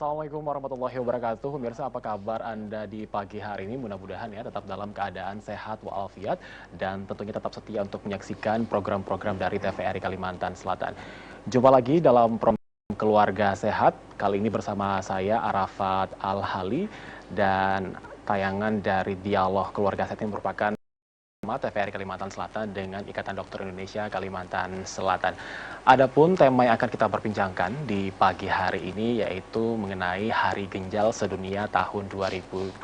Assalamualaikum warahmatullahi wabarakatuh. Pemirsa, apa kabar Anda di pagi hari ini? Mudah-mudahan ya tetap dalam keadaan sehat walafiat dan tentunya tetap setia untuk menyaksikan program-program dari TVRI Kalimantan Selatan. Jumpa lagi dalam program Keluarga Sehat. Kali ini bersama saya Arafat Al-Hali dan tayangan dari Dialog Keluarga Sehat ini merupakan TVRI Kalimantan Selatan dengan Ikatan Dokter Indonesia Kalimantan Selatan. Adapun tema yang akan kita perbincangkan di pagi hari ini yaitu mengenai Hari Ginjal Sedunia tahun 2020.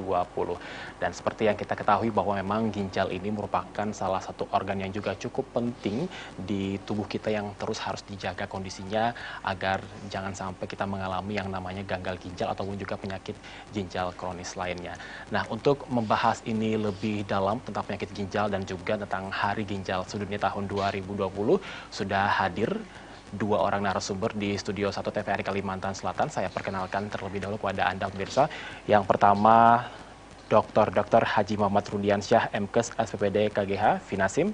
Dan seperti yang kita ketahui bahwa memang ginjal ini merupakan salah satu organ yang juga cukup penting di tubuh kita yang terus harus dijaga kondisinya agar jangan sampai kita mengalami yang namanya gagal ginjal ataupun juga penyakit ginjal kronis lainnya. Nah, untuk membahas ini lebih dalam tentang penyakit ginjal dan juga tentang Hari Ginjal Sedunia tahun 2020 sudah hadir dua orang narasumber di Studio 1 TVRI Kalimantan Selatan. Saya perkenalkan terlebih dahulu kepada Anda pemirsa. Yang pertama Dr. Haji Muhammad Rudiansyah, MKes SPPD KGH, Finasim.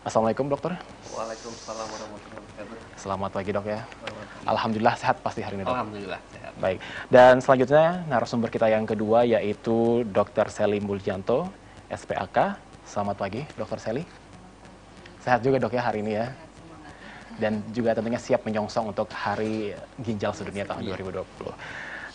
Assalamualaikum dokter. Waalaikumsalam warahmatullahi wabarakatuh. Selamat pagi dok ya. Alhamdulillah sehat pasti hari ini dok. Alhamdulillah sehat. Baik. Dan selanjutnya narasumber kita yang kedua yaitu Dr. Sely Muljanto, SPAK. Selamat pagi Dr. Sely. Sehat juga dok ya hari ini ya. Dan juga tentunya siap menyongsong untuk Hari Ginjal Sedunia tahun 2020.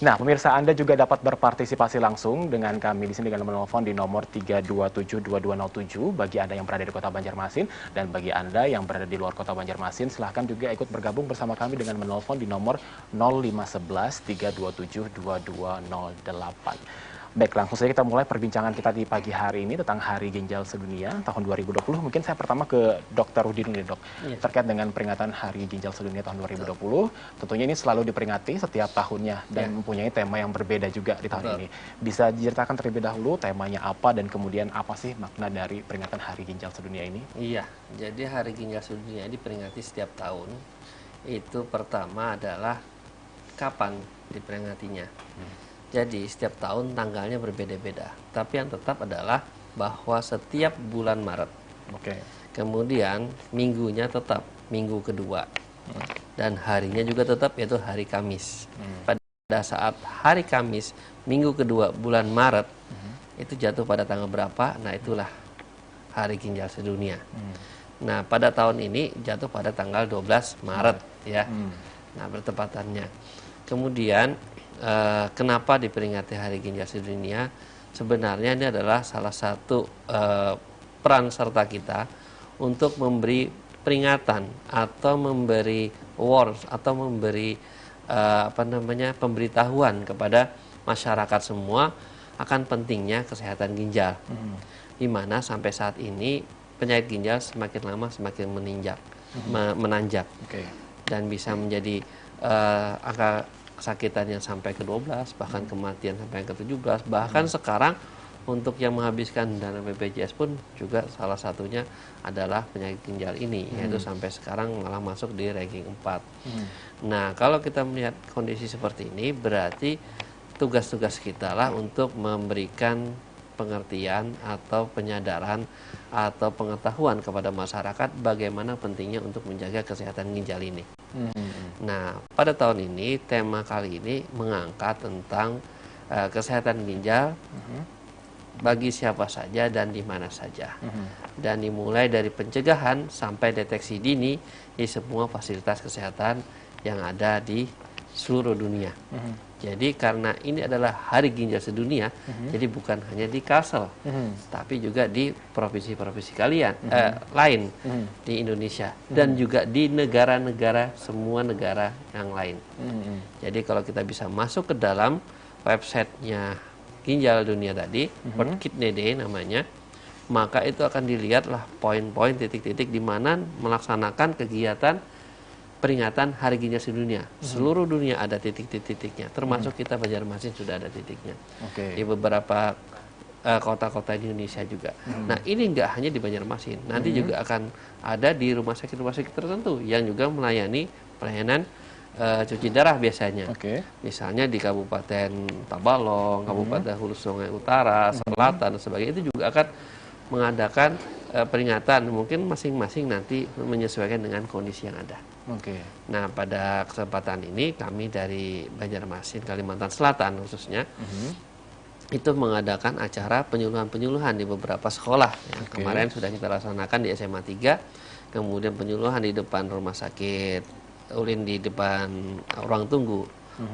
Nah, pemirsa Anda juga dapat berpartisipasi langsung dengan kami di sini dengan menelpon di nomor 3272207 bagi Anda yang berada di Kota Banjarmasin, dan bagi Anda yang berada di luar Kota Banjarmasin silahkan juga ikut bergabung bersama kami dengan menelpon di nomor 0511 327 2208. Baik, langsung saja kita mulai perbincangan kita di pagi hari ini tentang Hari Ginjal Sedunia tahun 2020. Mungkin saya pertama ke Dr. Rudin nih dok, terkait dengan peringatan Hari Ginjal Sedunia tahun 2020. Tentunya ini selalu diperingati setiap tahunnya dan mempunyai tema yang berbeda juga di tahun ini. Bisa diceritakan terlebih dahulu temanya apa dan kemudian apa sih makna dari peringatan Hari Ginjal Sedunia ini? Iya, jadi Hari Ginjal Sedunia diperingati setiap tahun. Itu pertama adalah kapan diperingatinya. Jadi setiap tahun tanggalnya berbeda-beda. Tapi yang tetap adalah bahwa setiap bulan Maret. Kemudian minggunya tetap minggu kedua. Dan harinya juga tetap yaitu hari Kamis. Pada saat hari Kamis minggu kedua bulan Maret itu jatuh pada tanggal berapa? Nah, itulah Hari Ginjal Sedunia. Nah, pada tahun ini jatuh pada tanggal 12 Maret ya. Nah, bertepatannya. Kemudian kenapa diperingati Hari Ginjal Sedunia? Sebenarnya ini adalah salah satu peran serta kita untuk memberi peringatan atau memberi awareness atau memberi pemberitahuan kepada masyarakat semua akan pentingnya kesehatan ginjal. Di mana sampai saat ini penyakit ginjal semakin lama semakin menanjak dan bisa menjadi angka kesakitan yang sampai ke 12, bahkan kematian sampai ke 17, bahkan sekarang untuk yang menghabiskan dana BPJS pun juga salah satunya adalah penyakit ginjal ini, yaitu sampai sekarang malah masuk di ranking 4. Nah, kalau kita melihat kondisi seperti ini, berarti tugas-tugas kita lah untuk memberikan pengertian atau penyadaran atau pengetahuan kepada masyarakat bagaimana pentingnya untuk menjaga kesehatan ginjal ini. Nah, pada tahun ini tema kali ini mengangkat tentang kesehatan ginjal bagi siapa saja dan di mana saja. Dan dimulai dari pencegahan sampai deteksi dini di semua fasilitas kesehatan yang ada di seluruh dunia. Jadi karena ini adalah Hari Ginjal Sedunia, jadi bukan hanya di Kalsel, tapi juga di provinsi-provinsi lain di Indonesia dan juga di negara-negara, semua negara yang lain. Jadi kalau kita bisa masuk ke dalam websitenya Ginjal Dunia tadi, World Kidney Day namanya, maka itu akan dilihatlah poin-poin, titik-titik di mana melaksanakan kegiatan peringatan Hari Ginjal Sedunia. Seluruh dunia ada titik-titiknya, termasuk kita Banjarmasin sudah ada titiknya. Di beberapa kota-kota di Indonesia juga. Nah, ini nggak hanya di Banjarmasin, nanti juga akan ada di rumah sakit tertentu yang juga melayani pelayanan cuci darah biasanya. Misalnya di Kabupaten Tabalong, Kabupaten Hulu Sungai Utara, Selatan dan sebagainya, itu juga akan mengadakan peringatan, mungkin masing-masing nanti menyesuaikan dengan kondisi yang ada. Oke. Nah, pada kesempatan ini kami dari Banjarmasin, Kalimantan Selatan khususnya, itu mengadakan acara penyuluhan-penyuluhan di beberapa sekolah. Yang kemarin sudah kita laksanakan di SMA 3, kemudian penyuluhan di depan rumah sakit ulin, di depan ruang tunggu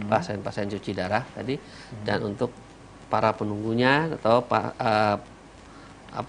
pasien-pasien cuci darah tadi, dan untuk para penunggunya atau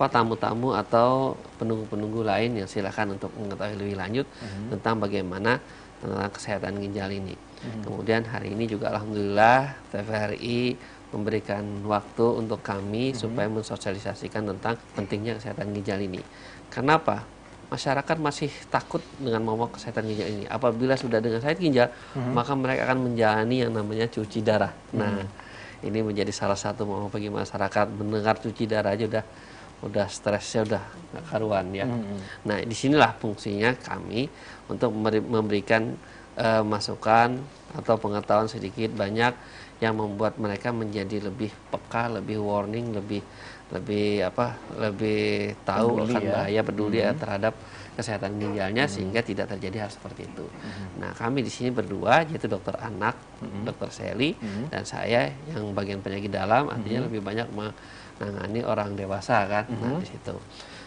tamu-tamu atau penunggu-penunggu lain yang silakan untuk mengetahui lebih lanjut tentang bagaimana tentang kesehatan ginjal ini. Kemudian hari ini juga alhamdulillah TVRI memberikan waktu untuk kami supaya mensosialisasikan tentang pentingnya kesehatan ginjal ini. Kenapa? Masyarakat masih takut dengan momok kesehatan ginjal ini. Apabila sudah dengan sakit ginjal, maka mereka akan menjalani yang namanya cuci darah. Nah, ini menjadi salah satu momok bagi masyarakat. Mendengar cuci darah aja udah stresnya udah gak karuan ya. Nah, disinilah fungsinya kami untuk memberikan masukan atau pengetahuan sedikit banyak yang membuat mereka menjadi lebih peka, lebih warning, lebih tahu peduli, akan bahaya, peduli terhadap kesehatan ginjalnya, sehingga tidak terjadi hal seperti itu. Nah, kami di sini berdua, yaitu dokter anak, dokter Sally, dan saya yang bagian penyakit dalam, artinya lebih banyak menangani orang dewasa kan. Nah, di situ.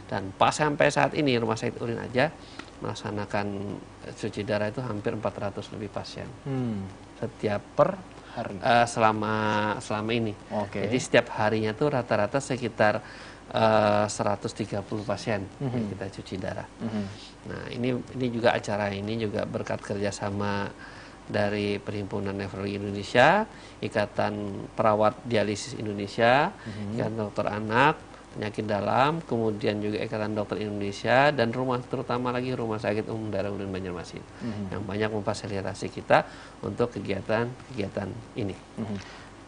Dan pas sampai saat ini rumah sakit ulin aja melaksanakan cuci darah itu hampir 400 lebih pasien setiap per hari selama ini. Jadi setiap harinya tuh rata-rata sekitar 130 pasien yang kita cuci darah. Nah, ini juga acara ini juga berkat kerjasama dari Perhimpunan Nefrologi Indonesia, Ikatan Perawat Dialisis Indonesia, Ikatan Dokter Anak, Penyakit Dalam, kemudian juga Ikatan Dokter Indonesia, dan terutama lagi Rumah Sakit Umum Daerah Ulin Banjarmasin yang banyak memfasilitasi kita untuk kegiatan ini.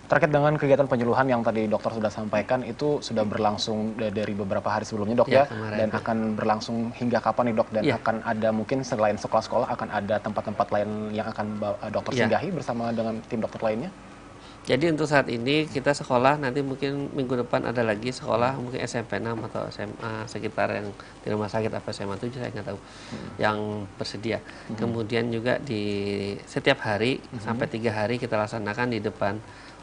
Terkait dengan kegiatan penyuluhan yang tadi dokter sudah sampaikan, itu sudah berlangsung dari beberapa hari sebelumnya, Dok, ya? Dan akan berlangsung hingga kapan nih, Dok? Dan akan ada mungkin selain sekolah-sekolah, akan ada tempat-tempat lain yang akan dokter singgahi bersama dengan tim dokter lainnya? Jadi untuk saat ini kita sekolah, nanti mungkin minggu depan ada lagi sekolah, mungkin SMP 6 atau SMA sekitar yang di rumah sakit, apa SMA 7 saya nggak tahu, yang bersedia. Kemudian juga di setiap hari sampai 3 hari kita laksanakan di depan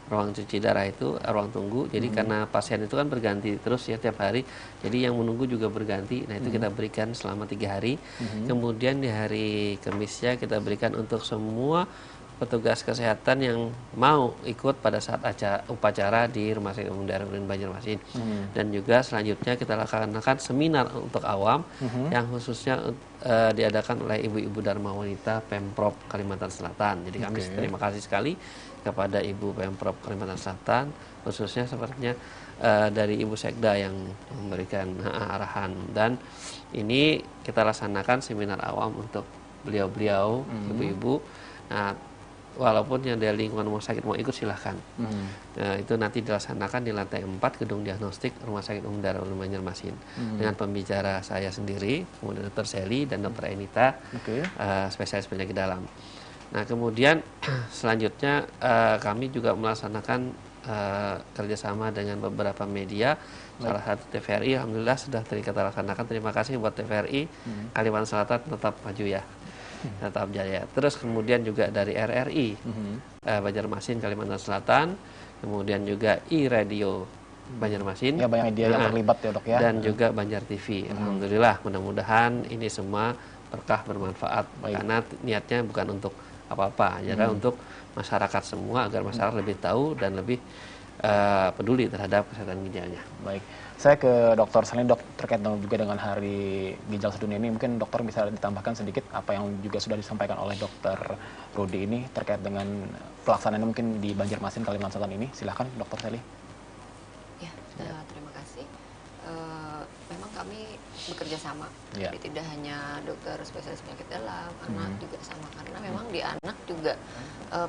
ruang cuci darah itu, ruang tunggu. Jadi karena pasien itu kan berganti terus ya tiap hari, jadi yang menunggu juga berganti. Nah, itu kita berikan selama 3 hari. Kemudian di hari Kamisnya kita berikan untuk semua petugas kesehatan yang mau ikut pada saat upacara di Rumah Sakit Umum Daerah Ulin Banjarmasin. Dan juga selanjutnya kita laksanakan seminar untuk awam yang khususnya diadakan oleh ibu-ibu Dharma Wanita Pemprov Kalimantan Selatan. Jadi kami terima kasih sekali kepada Ibu Pemprov Kalimantan Selatan, khususnya sepertinya dari Ibu Sekda yang memberikan arahan. Dan ini kita laksanakan seminar awam untuk beliau-beliau, ibu-ibu. Nah, walaupun yang dari lingkungan rumah sakit mau ikut silahkan. Nah, itu nanti dilaksanakan di lantai 4 gedung diagnostik Rumah Sakit Umum Daerah Ulin Banjarmasin dengan pembicara saya sendiri, kemudian Dr. Sally dan Dr. Enita, spesialis penyakit dalam. Nah, kemudian selanjutnya kami juga melaksanakan kerjasama dengan beberapa media. Salah satu TVRI, alhamdulillah sudah kita laksanakan. Terima kasih buat TVRI. Kalimantan Selatan tetap maju ya, tetap jaya. Terus kemudian juga dari RRI Banjarmasin Kalimantan Selatan, kemudian juga iRadio Banjarmasin. Ya, banyak media yang terlibat ya, Dok, ya. Dan juga Banjar TV. Alhamdulillah, mudah-mudahan ini semua berkah, bermanfaat. Karena niatnya bukan untuk apa-apa, adalah untuk masyarakat semua, agar masyarakat lebih tahu dan lebih peduli terhadap kesehatan ginjalnya. Baik, saya ke Dokter Sally, Dok, terkait juga dengan Hari Ginjal Sedunia ini, mungkin dokter bisa ditambahkan sedikit apa yang juga sudah disampaikan oleh Dokter Rudi ini terkait dengan pelaksanaannya mungkin di Banjarmasin Kalimantan Selatan ini. Silahkan, Dokter Sally. Ya, terima kasih. Memang kami bekerja sama, jadi tidak hanya dokter spesialis penyakit dalam, anak juga sama, karena memang di anak juga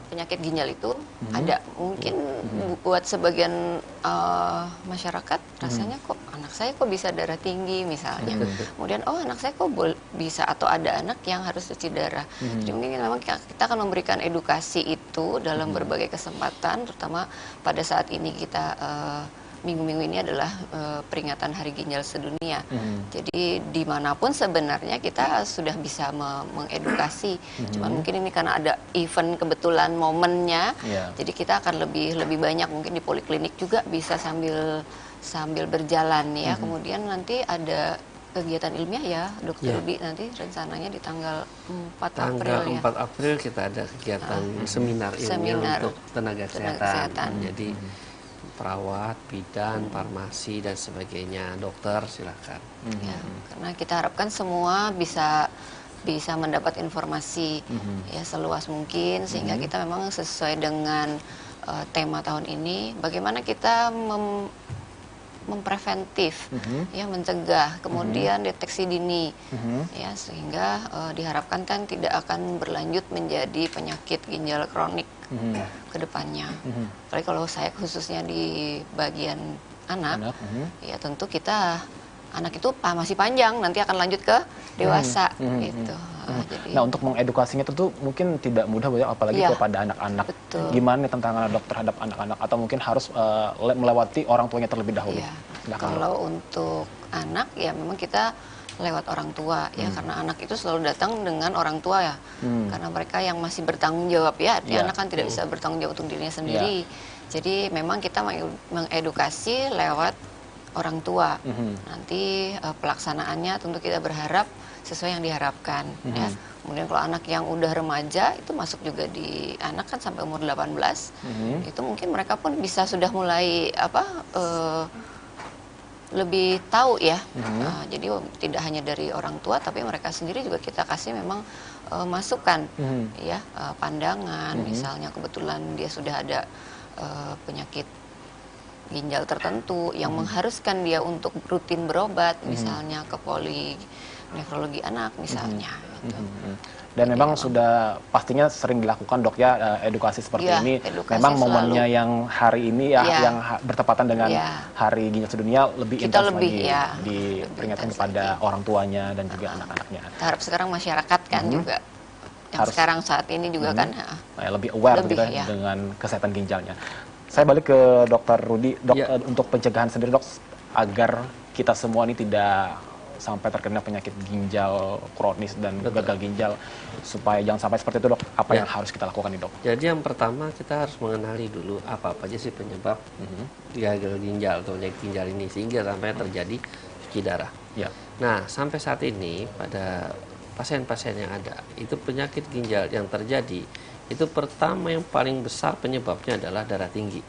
penyakit ginjal itu ada. Mungkin buat sebagian masyarakat rasanya kok anak saya kok bisa darah tinggi misalnya, kemudian anak saya kok bisa, atau ada anak yang harus cuci darah. Jadi mungkin memang kita akan memberikan edukasi itu dalam berbagai kesempatan, terutama pada saat ini kita minggu-minggu ini adalah peringatan Hari Ginjal Sedunia. Jadi dimanapun sebenarnya kita sudah bisa mengedukasi. Cuman mungkin ini karena ada event kebetulan momennya, jadi kita akan lebih banyak mungkin di poliklinik juga bisa sambil berjalan ya. Kemudian nanti ada kegiatan ilmiah ya, Dokter Rudi, nanti rencananya di tanggal 4 April ya. 4 April kita ada kegiatan seminar ilmiah untuk tenaga kesehatan. Jadi perawat, bidan, farmasi dan sebagainya, dokter silakan. Ya, karena kita harapkan semua bisa mendapat informasi ya seluas mungkin, sehingga kita memang sesuai dengan tema tahun ini, bagaimana kita mempreventif, ya, mencegah, kemudian deteksi dini, ya, sehingga diharapkan kan tidak akan berlanjut menjadi penyakit ginjal kronik ke depannya. Apalagi kalau saya khususnya di bagian anak, ya tentu anak itu masih panjang, nanti akan lanjut ke dewasa, gitu. Nah, untuk mengedukasinya tentu mungkin tidak mudah, apalagi kepada anak-anak. Gimana tantangan dok terhadap anak-anak, atau mungkin harus melewati orang tuanya terlebih dahulu? Kalau untuk anak ya memang kita lewat orang tua ya, karena anak itu selalu datang dengan orang tua ya, karena mereka yang masih bertanggung jawab ya, anak kan tidak bisa bertanggung jawab untuk dirinya sendiri. Jadi memang kita mengedukasi lewat orang tua. Nanti pelaksanaannya tentu kita berharap sesuai yang diharapkan ya. Kemudian kalau anak yang udah remaja itu masuk juga di anak kan sampai umur 18, itu mungkin mereka pun bisa sudah mulai lebih tahu ya. Jadi tidak hanya dari orang tua, tapi mereka sendiri juga kita kasih memang masukan ya, pandangan. Misalnya kebetulan dia sudah ada penyakit ginjal tertentu yang mengharuskan dia untuk rutin berobat, misalnya ke nefrologi anak misalnya. Gitu. Dan memang sudah pastinya sering dilakukan dok ya, edukasi seperti ini. Memang momennya yang hari ini yang bertepatan dengan Hari Ginjal Sedunia lebih intens lagi diperingatkan kepada orang tuanya dan juga anak-anaknya. Harap sekarang masyarakat kan juga yang sekarang saat ini juga kan lebih aware gitu dengan kesehatan ginjalnya. Saya balik ke Dokter Rudi, dok, untuk pencegahan sendiri dok, agar kita semua ini tidak sampai terkena penyakit ginjal kronis dan gagal ginjal, supaya jangan sampai seperti itu dok, apa yang harus kita lakukan nih dok? Jadi yang pertama kita harus mengenali dulu apa aja sih penyebab gagal ginjal atau penyakit ginjal ini, sehingga sampai terjadi cuci darah. Nah, sampai saat ini pada pasien-pasien yang ada, itu penyakit ginjal yang terjadi, itu pertama yang paling besar penyebabnya adalah darah tinggi.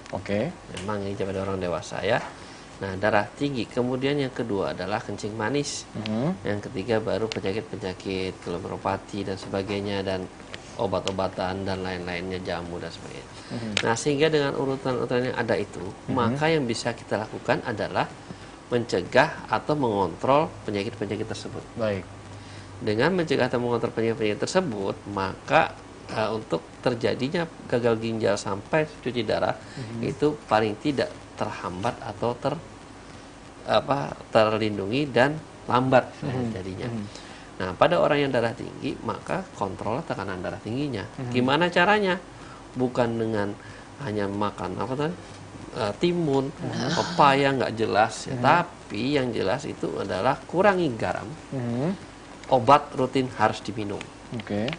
Memang ini pada orang dewasa ya. Nah, darah tinggi. Kemudian yang kedua adalah kencing manis. Yang ketiga baru penyakit-penyakit glomerulopati dan sebagainya, dan obat-obatan dan lain-lainnya, jamu dan sebagainya. Nah, sehingga dengan urutan-urutan yang ada itu, maka yang bisa kita lakukan adalah mencegah atau mengontrol penyakit-penyakit tersebut. Dengan mencegah atau mengontrol penyakit-penyakit tersebut, maka untuk terjadinya gagal ginjal sampai cuci darah itu paling tidak terhambat atau terlindungi dan lambat jadinya. Nah, pada orang yang darah tinggi, maka kontrol tekanan darah tingginya. Gimana caranya? Bukan dengan hanya makan timun, pepaya nggak jelas, tapi yang jelas itu adalah kurangi garam. Obat rutin harus diminum.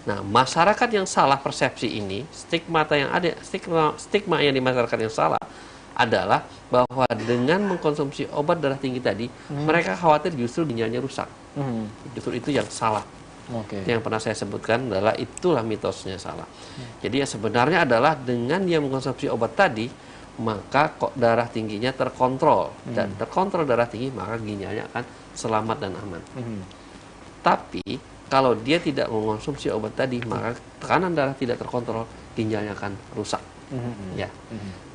Nah, masyarakat yang salah persepsi ini, stigma yang di masyarakat yang salah adalah bahwa dengan mengkonsumsi obat darah tinggi tadi, mereka khawatir justru ginjalnya rusak. Justru itu yang salah. Yang pernah saya sebutkan adalah itulah mitosnya salah. Jadi yang sebenarnya adalah dengan dia mengkonsumsi obat tadi, maka kok darah tingginya terkontrol, dan terkontrol darah tinggi, maka ginjalnya akan selamat dan aman. Tapi kalau dia tidak mengonsumsi obat tadi, maka tekanan darah tidak terkontrol, ginjalnya akan rusak.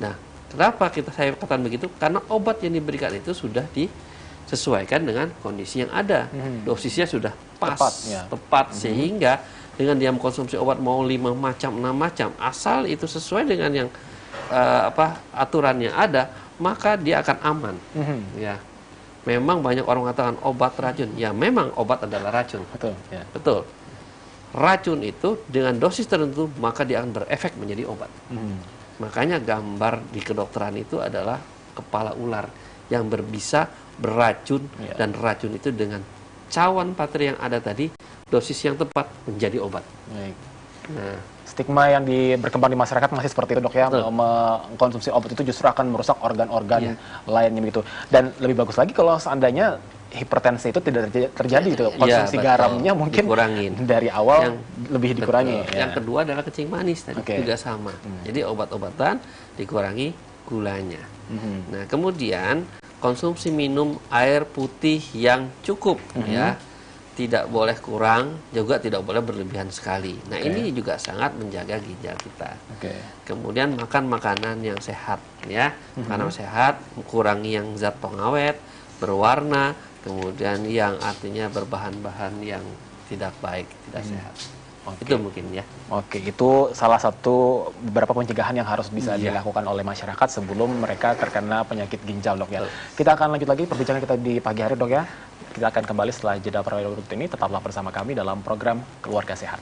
Nah, kenapa saya katakan begitu? Karena obat yang diberikan itu sudah disesuaikan dengan kondisi yang ada. Dosisnya sudah tepat, sehingga dengan dia mengkonsumsi obat mau 5 macam, 6 macam, asal itu sesuai dengan yang aturan yang ada, maka dia akan aman. Memang banyak orang mengatakan obat racun. Ya, memang obat adalah racun. Betul. Racun itu dengan dosis tertentu, maka dia akan berefek menjadi obat. Makanya gambar di kedokteran itu adalah kepala ular yang berbisa, beracun, dan racun itu dengan cawan patri yang ada tadi, dosis yang tepat menjadi obat. Nah, stigma yang berkembang di masyarakat masih seperti itu, Dok, ya. Mengkonsumsi obat itu justru akan merusak organ-organ lainnya begitu. Dan lebih bagus lagi kalau seandainya hipertensi itu tidak terjadi itu, konsumsi garamnya mungkin dikurangin dari awal, lebih dikurangi. Yang kedua adalah kencing manis tadi juga sama. Jadi obat-obatan dikurangi gulanya. Nah, kemudian konsumsi minum air putih yang cukup, ya. Tidak boleh kurang, juga tidak boleh berlebihan sekali. Nah, ini juga sangat menjaga ginjal kita. Kemudian makan makanan yang sehat, ya. Makanan sehat, kurangi yang zat pengawet, berwarna, kemudian yang artinya berbahan-bahan yang tidak baik, tidak sehat. Itu mungkin, ya. Itu salah satu beberapa pencegahan yang harus bisa dilakukan oleh masyarakat sebelum mereka terkena penyakit ginjal, Dok, ya. Kita akan lanjut lagi perbincangan kita di pagi hari, Dok, ya. Kita akan kembali setelah jeda pariwara berikut ini. Tetaplah bersama kami dalam program Keluarga Sehat.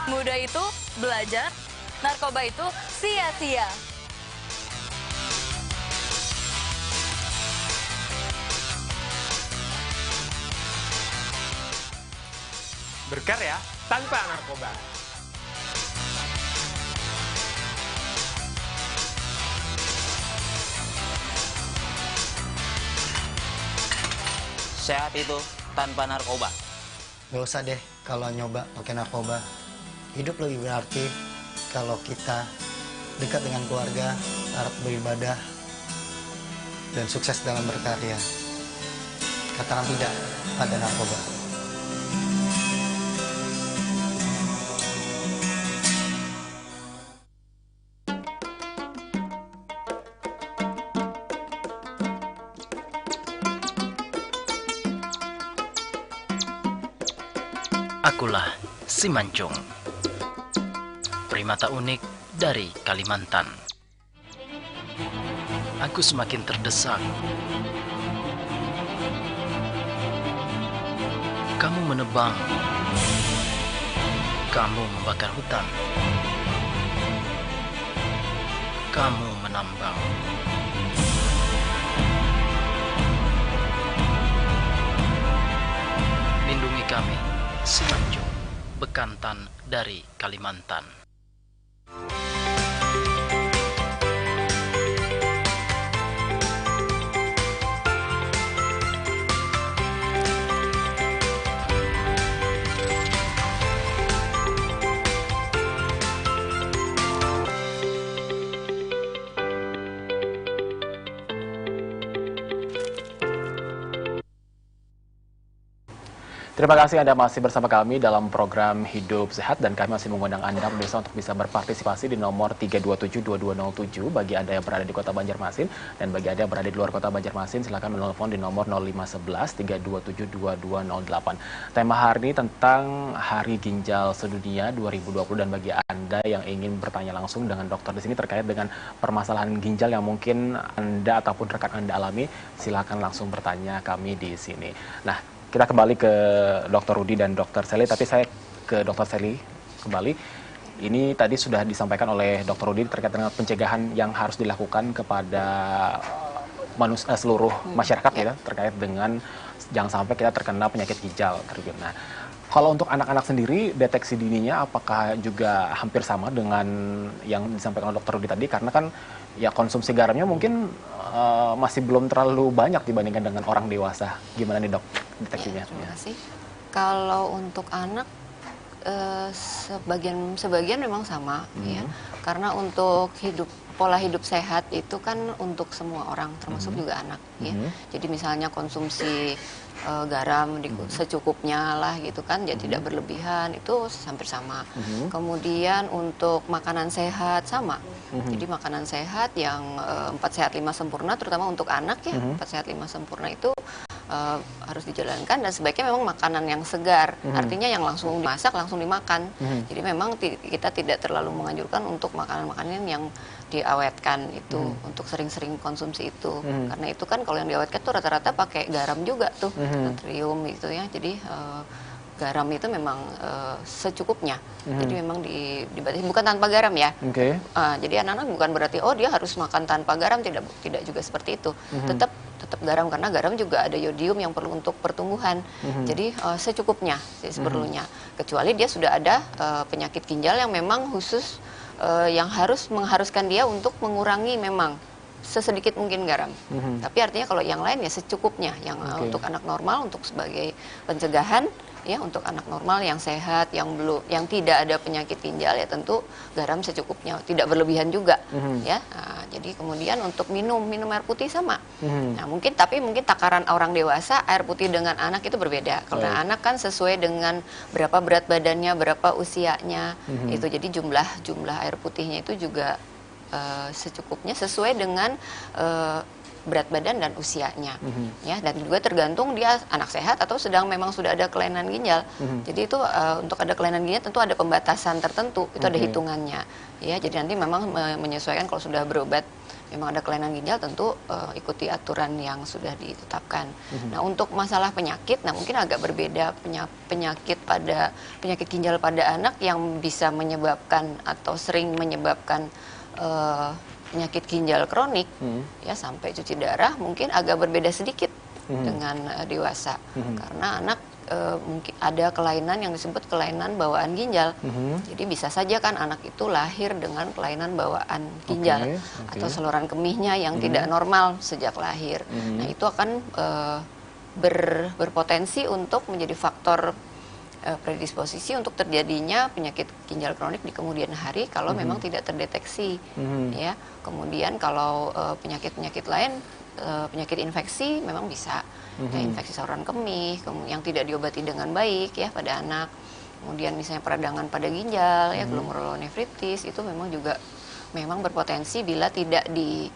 Muda itu belajar, narkoba itu sia-sia. Berkarya tanpa narkoba. Sehat itu tanpa narkoba. Gak usah deh kalau nyoba pakai narkoba. Hidup lebih berarti kalau kita dekat dengan keluarga, taat beribadah, dan sukses dalam berkarya. Katakan tidak pada narkoba. Akulah si Mancung, primata unik dari Kalimantan. Aku semakin terdesak. Kamu menebang, kamu membakar hutan, kamu menambang. Lindungi kami, si Mancung, bekantan dari Kalimantan. Terima kasih Anda masih bersama kami dalam program Hidup Sehat, dan kami masih mengundang Anda pemirsa untuk bisa berpartisipasi di nomor 3272207 bagi Anda yang berada di Kota Banjarmasin, dan bagi Anda yang berada di luar Kota Banjarmasin silakan menelpon di nomor 0511 3272208. Tema hari ini tentang Hari Ginjal Sedunia 2020, dan bagi Anda yang ingin bertanya langsung dengan dokter di sini terkait dengan permasalahan ginjal yang mungkin Anda ataupun rekan Anda alami, silakan langsung bertanya kami di sini. Nah, kita kembali ke Dr. Rudi dan Dr. Sally, tapi saya ke Dr. Sally kembali. Ini tadi sudah disampaikan oleh Dr. Rudi terkait dengan pencegahan yang harus dilakukan kepada seluruh masyarakat ya, terkait dengan jangan sampai kita terkena penyakit ginjal. Nah, kalau untuk anak-anak sendiri, deteksi dininya apakah juga hampir sama dengan yang disampaikan oleh Dr. Rudi tadi? Karena kan ya konsumsi garamnya mungkin masih belum terlalu banyak dibandingkan dengan orang dewasa. Gimana nih, Dok, deteksinya? Ya, terima kasih. Kalau untuk anak sebagian memang sama ya. Karena untuk pola hidup sehat itu kan untuk semua orang, termasuk juga anak ya. Jadi misalnya konsumsi garam secukupnya lah gitu kan, ya tidak berlebihan, itu hampir sama. Kemudian untuk makanan sehat sama. Jadi makanan sehat yang 4 sehat 5 sempurna, terutama untuk anak ya, 4 sehat 5 sempurna itu harus dijalankan, dan sebaiknya memang makanan yang segar, artinya yang langsung dimasak langsung dimakan. Jadi memang kita tidak terlalu menganjurkan untuk makanan-makanan yang diawetkan itu, untuk sering-sering konsumsi itu, karena itu kan kalau yang diawetkan tuh rata-rata pakai garam juga tuh, natrium gitu ya. Jadi garam itu memang secukupnya. Jadi memang dibatasi, bukan tanpa garam ya. Jadi anak-anak bukan berarti dia harus makan tanpa garam, tidak juga seperti itu. Tetap garam, karena garam juga ada yodium yang perlu untuk pertumbuhan. Jadi secukupnya, seperlunya. Kecuali dia sudah ada penyakit ginjal yang memang khusus, yang mengharuskan dia untuk mengurangi memang sesedikit mungkin garam. Tapi artinya kalau yang lain ya secukupnya. Yang untuk anak normal, untuk sebagai pencegahan ya, untuk anak normal yang sehat, yang tidak ada penyakit ginjal, ya tentu garam secukupnya, tidak berlebihan juga ya. Jadi kemudian untuk minum air putih sama. Nah mungkin takaran orang dewasa air putih dengan anak itu berbeda. Kalau anak kan sesuai dengan berapa berat badannya, berapa usianya itu. Jadi jumlah air putihnya itu juga secukupnya sesuai dengan berat badan dan usianya ya, dan juga tergantung dia anak sehat atau memang sudah ada kelainan ginjal. Jadi itu untuk ada kelainan ginjal tentu ada pembatasan tertentu, itu ada hitungannya ya. Jadi nanti memang menyesuaikan, kalau sudah berobat memang ada kelainan ginjal, tentu ikuti aturan yang sudah ditetapkan. Nah untuk masalah penyakit, mungkin agak berbeda. Penyakit ginjal pada anak yang bisa menyebabkan atau sering menyebabkan penyakit ginjal kronik ya sampai cuci darah mungkin agak berbeda sedikit dengan dewasa, karena anak mungkin ada kelainan yang disebut kelainan bawaan ginjal. Jadi bisa saja kan anak itu lahir dengan kelainan bawaan ginjal atau saluran kemihnya yang tidak normal sejak lahir. Nah itu akan berpotensi untuk menjadi faktor predisposisi untuk terjadinya penyakit ginjal kronik di kemudian hari kalau memang tidak terdeteksi ya. Kemudian kalau penyakit-penyakit lain, penyakit infeksi memang bisa ya, infeksi saluran kemih yang tidak diobati dengan baik ya pada anak. Kemudian misalnya peradangan pada ginjal ya, glomerulonefritis, itu memang juga berpotensi bila tidak di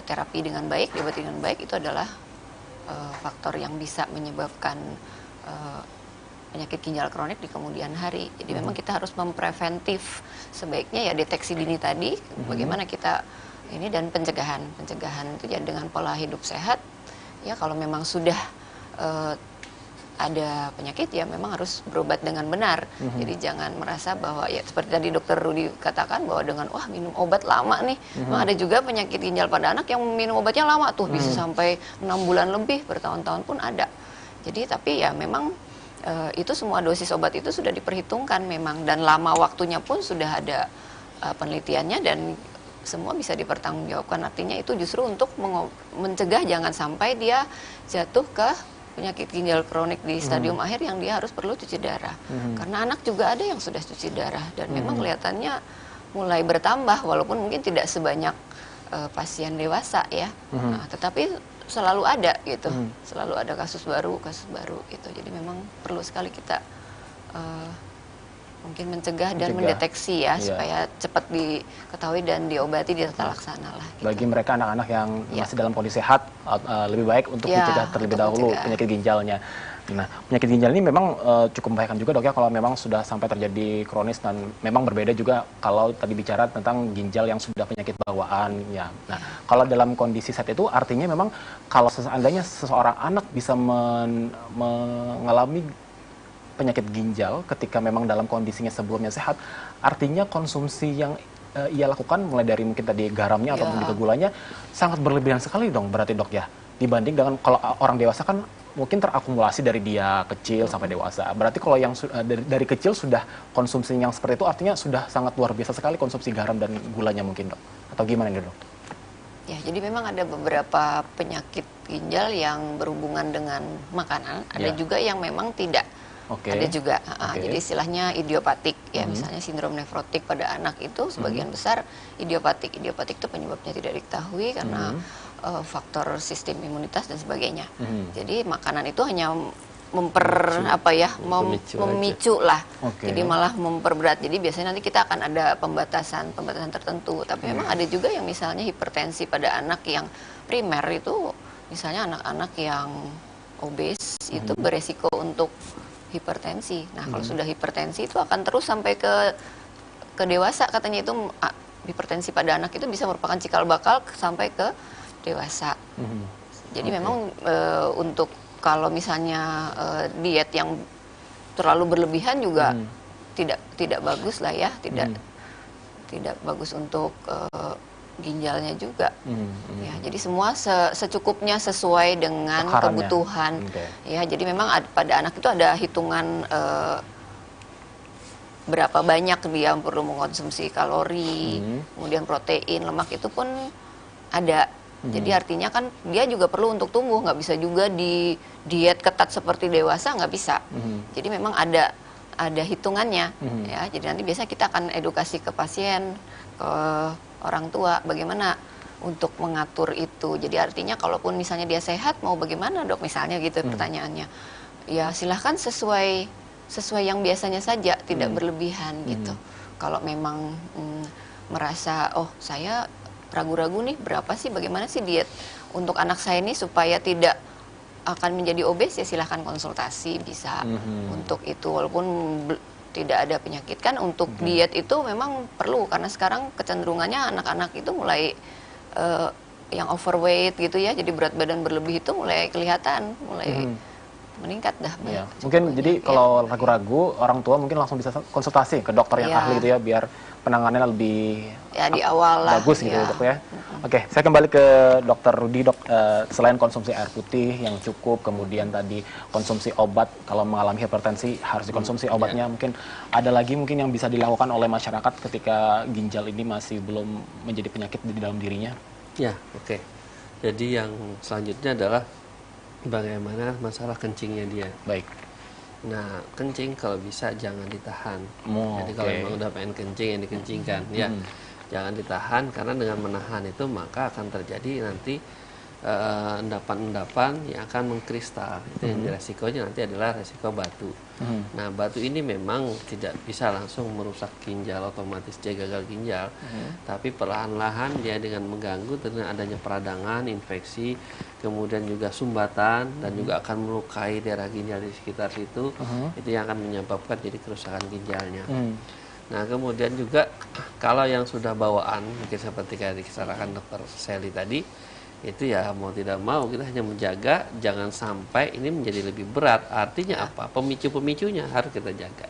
terapi dengan baik, diobati dengan baik, itu adalah faktor yang bisa menyebabkan penyakit ginjal kronik di kemudian hari. Jadi memang kita harus mempreventif, sebaiknya ya deteksi dini tadi, bagaimana kita ini, dan pencegahan itu ya dengan pola hidup sehat ya. Kalau memang sudah ada penyakit ya memang harus berobat dengan benar. Jadi jangan merasa bahwa ya seperti tadi Dokter Rudi katakan bahwa dengan minum obat lama nih. Memang ada juga penyakit ginjal pada anak yang minum obatnya lama tuh, bisa sampai 6 bulan lebih, bertahun-tahun pun ada. Jadi tapi ya memang itu semua dosis obat itu sudah diperhitungkan memang, dan lama waktunya pun sudah ada penelitiannya, dan semua bisa dipertanggungjawabkan. Artinya itu justru untuk mencegah jangan sampai dia jatuh ke penyakit ginjal kronik di stadium akhir yang dia harus perlu cuci darah. Karena anak juga ada yang sudah cuci darah, dan memang kelihatannya mulai bertambah, walaupun mungkin tidak sebanyak pasien dewasa ya. Tetapi selalu ada gitu, selalu ada kasus baru gitu. Jadi memang perlu sekali kita mungkin mencegah dan mendeteksi ya, supaya cepat diketahui dan diobati di tata laksana lah. Gitu. Bagi mereka anak-anak yang masih dalam kondisi sehat, lebih baik untuk dicegah terlebih dahulu penyakit ginjalnya. Nah, penyakit ginjal ini memang cukup membahayakan juga, Dok ya, kalau memang sudah sampai terjadi kronis, dan memang berbeda juga kalau tadi bicara tentang ginjal yang sudah penyakit bawaan ya. Nah, kalau dalam kondisi sehat itu artinya memang kalau seandainya seseorang anak bisa mengalami penyakit ginjal ketika memang dalam kondisinya sebelumnya sehat, artinya konsumsi yang ia lakukan mulai dari mungkin tadi garamnya ataupun juga gulanya sangat berlebihan sekali dong berarti, Dok ya, dibanding dengan kalau orang dewasa kan mungkin terakumulasi dari dia kecil sampai dewasa. Berarti kalau yang dari kecil sudah konsumsi yang seperti itu, artinya sudah sangat luar biasa sekali konsumsi garam dan gulanya mungkin, Dok. Atau gimana nih, Dok? Ya, jadi memang ada beberapa penyakit ginjal yang berhubungan dengan makanan. Ada juga yang memang tidak Okay. Ada juga. Okay. Jadi istilahnya idiopatik ya, misalnya sindrom nefrotik pada anak itu sebagian besar idiopatik. Idiopatik itu penyebabnya tidak diketahui karena faktor sistem imunitas dan sebagainya. Jadi makanan itu hanya memicu lah. Okay. Jadi malah memperberat. Jadi biasanya nanti kita akan ada pembatasan tertentu. Tapi memang ada juga yang misalnya hipertensi pada anak yang primer itu, misalnya anak-anak yang obes itu beresiko untuk hipertensi. Nah, kalau sudah hipertensi itu akan terus sampai ke dewasa, katanya itu hipertensi pada anak itu bisa merupakan cikal bakal sampai ke dewasa. Jadi memang untuk kalau misalnya diet yang terlalu berlebihan juga tidak bagus lah ya, tidak bagus untuk ginjalnya juga. Ya, jadi semua secukupnya sesuai dengan kebutuhan. Ya, jadi memang pada anak itu ada hitungan berapa banyak dia perlu mengkonsumsi kalori, kemudian protein, lemak itu pun ada. Jadi artinya kan dia juga perlu untuk tumbuh, nggak bisa juga di diet ketat seperti dewasa, nggak bisa. Jadi memang ada hitungannya, ya. Jadi nanti biasanya kita akan edukasi ke pasien, ke orang tua, bagaimana untuk mengatur itu. Jadi artinya kalaupun misalnya dia sehat, mau bagaimana dok, misalnya gitu pertanyaannya. Ya silahkan sesuai yang biasanya saja, tidak berlebihan gitu. Kalau memang merasa, oh saya ragu-ragu nih, berapa sih, bagaimana sih diet untuk anak saya ini supaya tidak akan menjadi obes, ya silahkan konsultasi bisa untuk itu, walaupun tidak ada penyakit kan. Untuk diet itu memang perlu, karena sekarang kecenderungannya anak-anak itu mulai yang overweight gitu ya, jadi berat badan berlebih itu mulai kelihatan, mulai meningkat dah. Ya. Mungkin jadi kalau ragu-ragu, orang tua mungkin langsung bisa konsultasi ke dokter yang ahli gitu ya, biar penanganannya lebih di awal bagus gitu dok ya. Oke, saya kembali ke Dokter Rudi dok. Selain konsumsi air putih yang cukup, kemudian tadi konsumsi obat, kalau mengalami hipertensi harus dikonsumsi obatnya. Mungkin ada lagi mungkin yang bisa dilakukan oleh masyarakat ketika ginjal ini masih belum menjadi penyakit di dalam dirinya? Ya, oke. Jadi yang selanjutnya adalah bagaimana masalah kencingnya dia. Baik. Nah, kencing kalau bisa jangan ditahan. Jadi kalau memang udah pengen kencing, yang dikencingkan, ya jangan ditahan, karena dengan menahan itu maka akan terjadi nanti endapan-endapan yang akan mengkristal. Itu yang resikonya nanti adalah resiko batu. Nah, batu ini memang tidak bisa langsung merusak ginjal, otomatis dia gagal ginjal, tapi perlahan-lahan dia dengan mengganggu dengan adanya peradangan, infeksi, kemudian juga sumbatan, dan juga akan melukai daerah ginjal di sekitar situ. Itu yang akan menyebabkan jadi kerusakan ginjalnya. Nah, kemudian juga kalau yang sudah bawaan, mungkin seperti yang disarankan Dokter Sally tadi, itu ya mau tidak mau kita hanya menjaga jangan sampai ini menjadi lebih berat. Artinya apa? Pemicu-pemicunya harus kita jaga.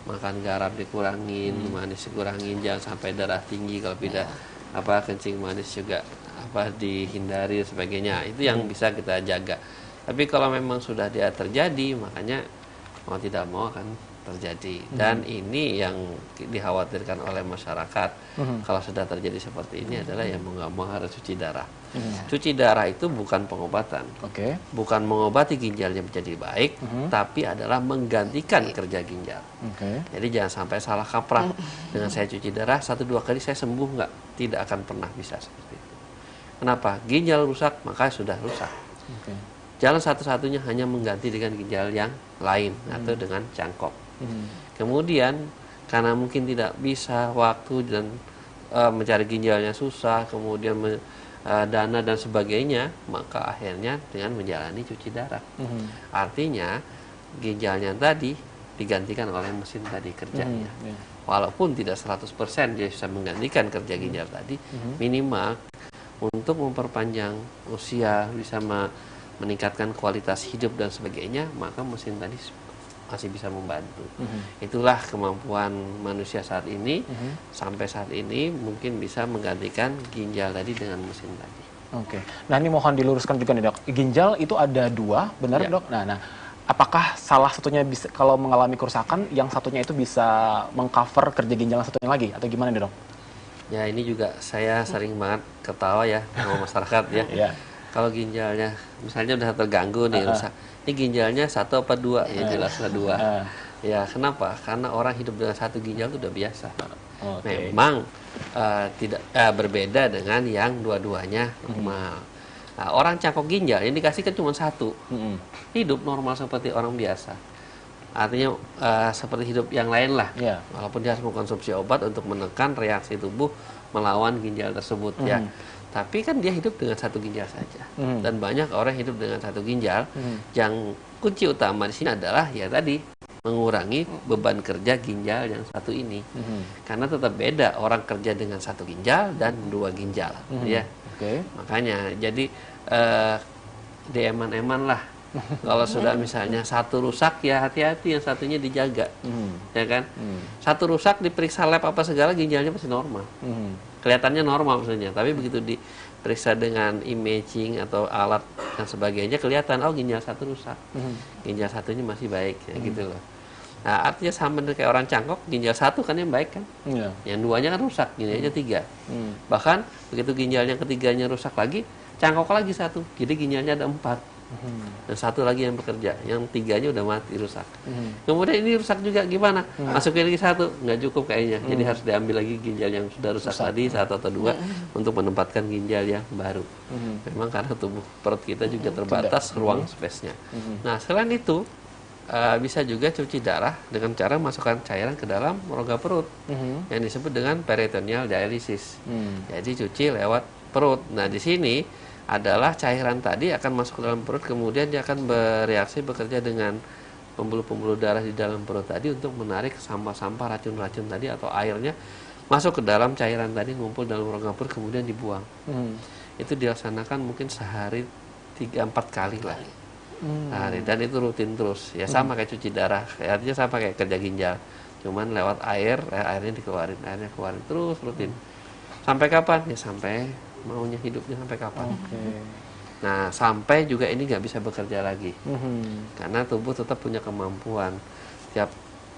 Makan garam dikurangin, manis dikurangin, jangan sampai darah tinggi, kalau tidak kencing manis juga dihindari dan sebagainya. Itu yang bisa kita jaga. Tapi kalau memang sudah dia terjadi, makanya mau tidak mau akan terjadi. Dan ini yang dikhawatirkan oleh masyarakat kalau sudah terjadi seperti ini adalah yang mau nggak mau harus cuci darah. Cuci darah itu bukan pengobatan, bukan mengobati ginjalnya menjadi baik, tapi adalah menggantikan kerja ginjal. Jadi jangan sampai salah kaprah. Dengan saya cuci darah 1-2 kali saya sembuh, nggak, tidak akan pernah bisa seperti itu. Kenapa? Ginjal rusak, maka sudah rusak. Jalan satu-satunya hanya mengganti dengan ginjal yang lain atau dengan cangkok. Kemudian karena mungkin tidak bisa waktu dan mencari ginjalnya susah, kemudian dana dan sebagainya, maka akhirnya dengan menjalani cuci darah. Artinya ginjalnya tadi digantikan oleh mesin tadi kerjanya. Walaupun tidak 100% dia bisa menggantikan kerja ginjal tadi, minimal untuk memperpanjang usia, bisa meningkatkan kualitas hidup dan sebagainya, maka mesin tadi masih bisa membantu. Itulah kemampuan manusia saat ini. Sampai saat ini mungkin bisa menggantikan ginjal tadi dengan mesin tadi. Nah, ini mohon diluruskan juga nih dok. Ginjal itu ada 2, benar dok? Nah, apakah salah satunya bisa, kalau mengalami kerusakan, yang satunya itu bisa mengcover kerja ginjal yang satunya lagi, atau gimana nih dok? Ya, ini juga saya sering banget ketawa ya sama masyarakat ya. Kalau ginjalnya misalnya udah terganggu nih rusak, ini ginjalnya 1 apa 2? Ya jelaslah 2. Ya kenapa? Karena orang hidup dengan 1 ginjal itu udah biasa. Memang tidak berbeda dengan yang dua-duanya normal. Nah, orang cangkok ginjal yang dikasih kan cuma 1, hidup normal seperti orang biasa. Artinya seperti hidup yang lain lah, walaupun dia harus mengkonsumsi obat untuk menekan reaksi tubuh melawan ginjal tersebut ya. Tapi kan dia hidup dengan 1 ginjal saja. Dan banyak orang hidup dengan 1 ginjal. Yang kunci utama di sini adalah ya tadi mengurangi beban kerja ginjal yang 1 ini. Karena tetap beda orang kerja dengan 1 ginjal dan 2 ginjal ya. Makanya jadi dieman-eman lah. Kalau sudah misalnya 1 rusak ya hati-hati, yang satunya dijaga, ya kan? 1 rusak diperiksa lab apa segala ginjalnya pasti normal, kelihatannya normal maksudnya. Tapi begitu diperiksa dengan imaging atau alat dan sebagainya kelihatan ginjal 1 rusak, ginjal satunya masih baik, ya gitu loh. Nah artinya sama dengan kayak orang cangkok, ginjal 1 kan yang baik kan, yang 2-nya kan rusak, ginjalnya 3. Bahkan begitu ginjal yang ketiganya rusak lagi, cangkok lagi 1, jadi ginjalnya ada 4. Dan 1 lagi yang bekerja, yang 3-nya udah mati rusak. Kemudian ini rusak juga gimana? Masukin lagi 1, nggak cukup kayaknya. Jadi harus diambil lagi ginjal yang sudah rusak tadi 1 atau 2 untuk menempatkan ginjal yang baru. Memang karena tubuh perut kita juga terbatas ruang space-nya. Nah selain itu bisa juga cuci darah dengan cara masukkan cairan ke dalam rongga perut yang disebut dengan peritoneal dialysis. Jadi cuci lewat perut. Nah di sini adalah cairan tadi akan masuk ke dalam perut, kemudian dia akan bereaksi bekerja dengan pembuluh-pembuluh darah di dalam perut tadi untuk menarik sampah-sampah racun-racun tadi atau airnya masuk ke dalam cairan tadi, ngumpul dalam rongga perut kemudian dibuang. Itu dilaksanakan mungkin sehari 3-4 kali lah. Dan itu rutin terus. Ya sama kayak cuci darah, artinya sama kayak kerja ginjal. Cuman lewat airnya dikeluarin, airnya keluarin terus rutin. Sampai kapan? Ya sampai maunya hidupnya sampai kapan. Nah sampai juga ini nggak bisa bekerja lagi, karena tubuh tetap punya kemampuan tiap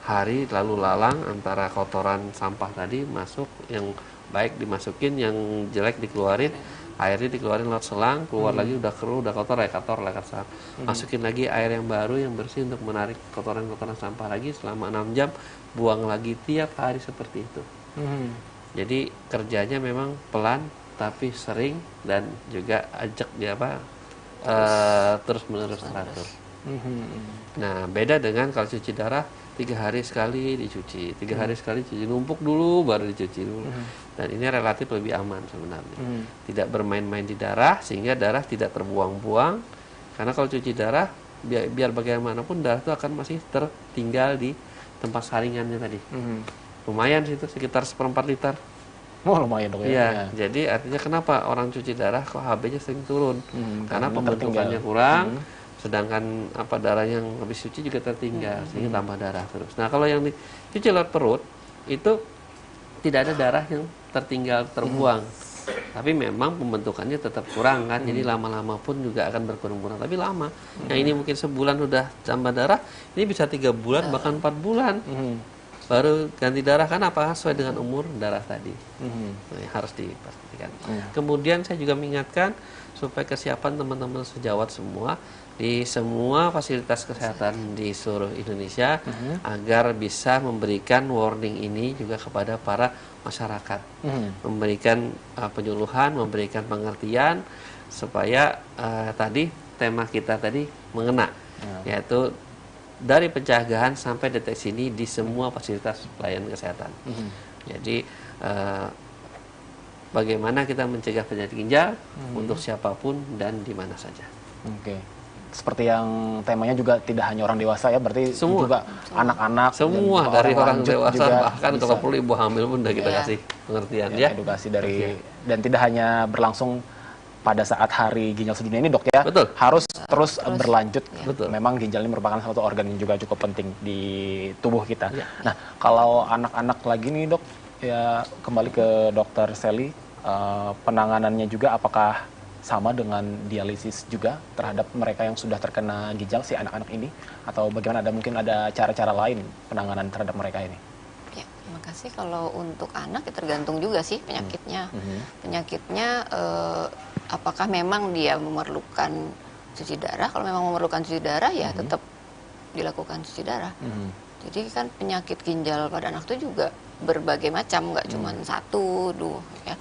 hari lalu lalang antara kotoran sampah tadi masuk, yang baik dimasukin, yang jelek dikeluarin, airnya dikeluarin lewat selang, keluar lagi udah keruh, udah kotor masukin lagi air yang baru yang bersih untuk menarik kotoran-kotoran sampah lagi selama 6 jam, buang lagi tiap hari seperti itu. Jadi kerjanya memang pelan tapi sering dan juga ajak dia terus menerus teratur. Nah beda dengan kalau cuci darah 3 hari sekali dicuci, 3 hari sekali cuci, numpuk dulu baru dicuci dulu. Dan ini relatif lebih aman sebenarnya. Tidak bermain-main di darah sehingga darah tidak terbuang-buang. Karena kalau cuci darah biar bagaimanapun darah itu akan masih tertinggal di tempat saringannya tadi. Lumayan sih itu sekitar 1/4 liter. Lumayan dong ya. Jadi artinya kenapa orang cuci darah kok HB-nya sering turun? Karena pembentukannya kurang, sedangkan darah yang habis cuci juga tertinggal, sehingga tambah darah terus. Nah kalau yang dicuci lewat perut itu tidak ada darah yang tertinggal terbuang, tapi memang pembentukannya tetap kurang kan, jadi lama-lama pun juga akan berkurang-kurang, tapi lama. Yang ini mungkin sebulan udah tambah darah, ini bisa 3 bulan bahkan 4 bulan. Baru ganti darah kan sesuai dengan umur darah tadi. Harus dipastikan. Kemudian saya juga mengingatkan supaya kesiapan teman-teman sejawat semua di semua fasilitas kesehatan di seluruh Indonesia agar bisa memberikan warning ini juga kepada para masyarakat, memberikan penyuluhan, memberikan pengertian supaya tadi tema kita tadi mengena, yaitu dari pencegahan sampai deteksi ini di semua fasilitas pelayanan kesehatan. Jadi bagaimana kita mencegah penyakit ginjal untuk siapapun dan di mana saja. Seperti yang temanya juga tidak hanya orang dewasa ya, berarti semua, juga anak-anak, semua dari orang dewasa bahkan bisa. Kalau perlu ibu hamil pun udah kita kasih pengertian ya. Edukasi dari dan tidak hanya berlangsung pada saat hari ginjal sedunia ini dok ya. Betul. Harus terus berlanjut. Betul. Memang ginjal ini merupakan satu organ yang juga cukup penting di tubuh kita. Nah kalau anak-anak lagi nih dok, ya kembali ke dokter Sally, penanganannya juga apakah sama dengan dialisis juga terhadap mereka yang sudah terkena ginjal si anak-anak ini, atau bagaimana, mungkin ada cara-cara lain penanganan terhadap mereka ini? Ya, Terima kasih. Kalau untuk anak ya tergantung juga sih penyakitnya. Penyakitnya apakah memang dia memerlukan cuci darah? Kalau memang memerlukan cuci darah ya tetap dilakukan cuci darah. Jadi kan penyakit ginjal pada anak itu juga berbagai macam, nggak cuma satu, dua. Ya.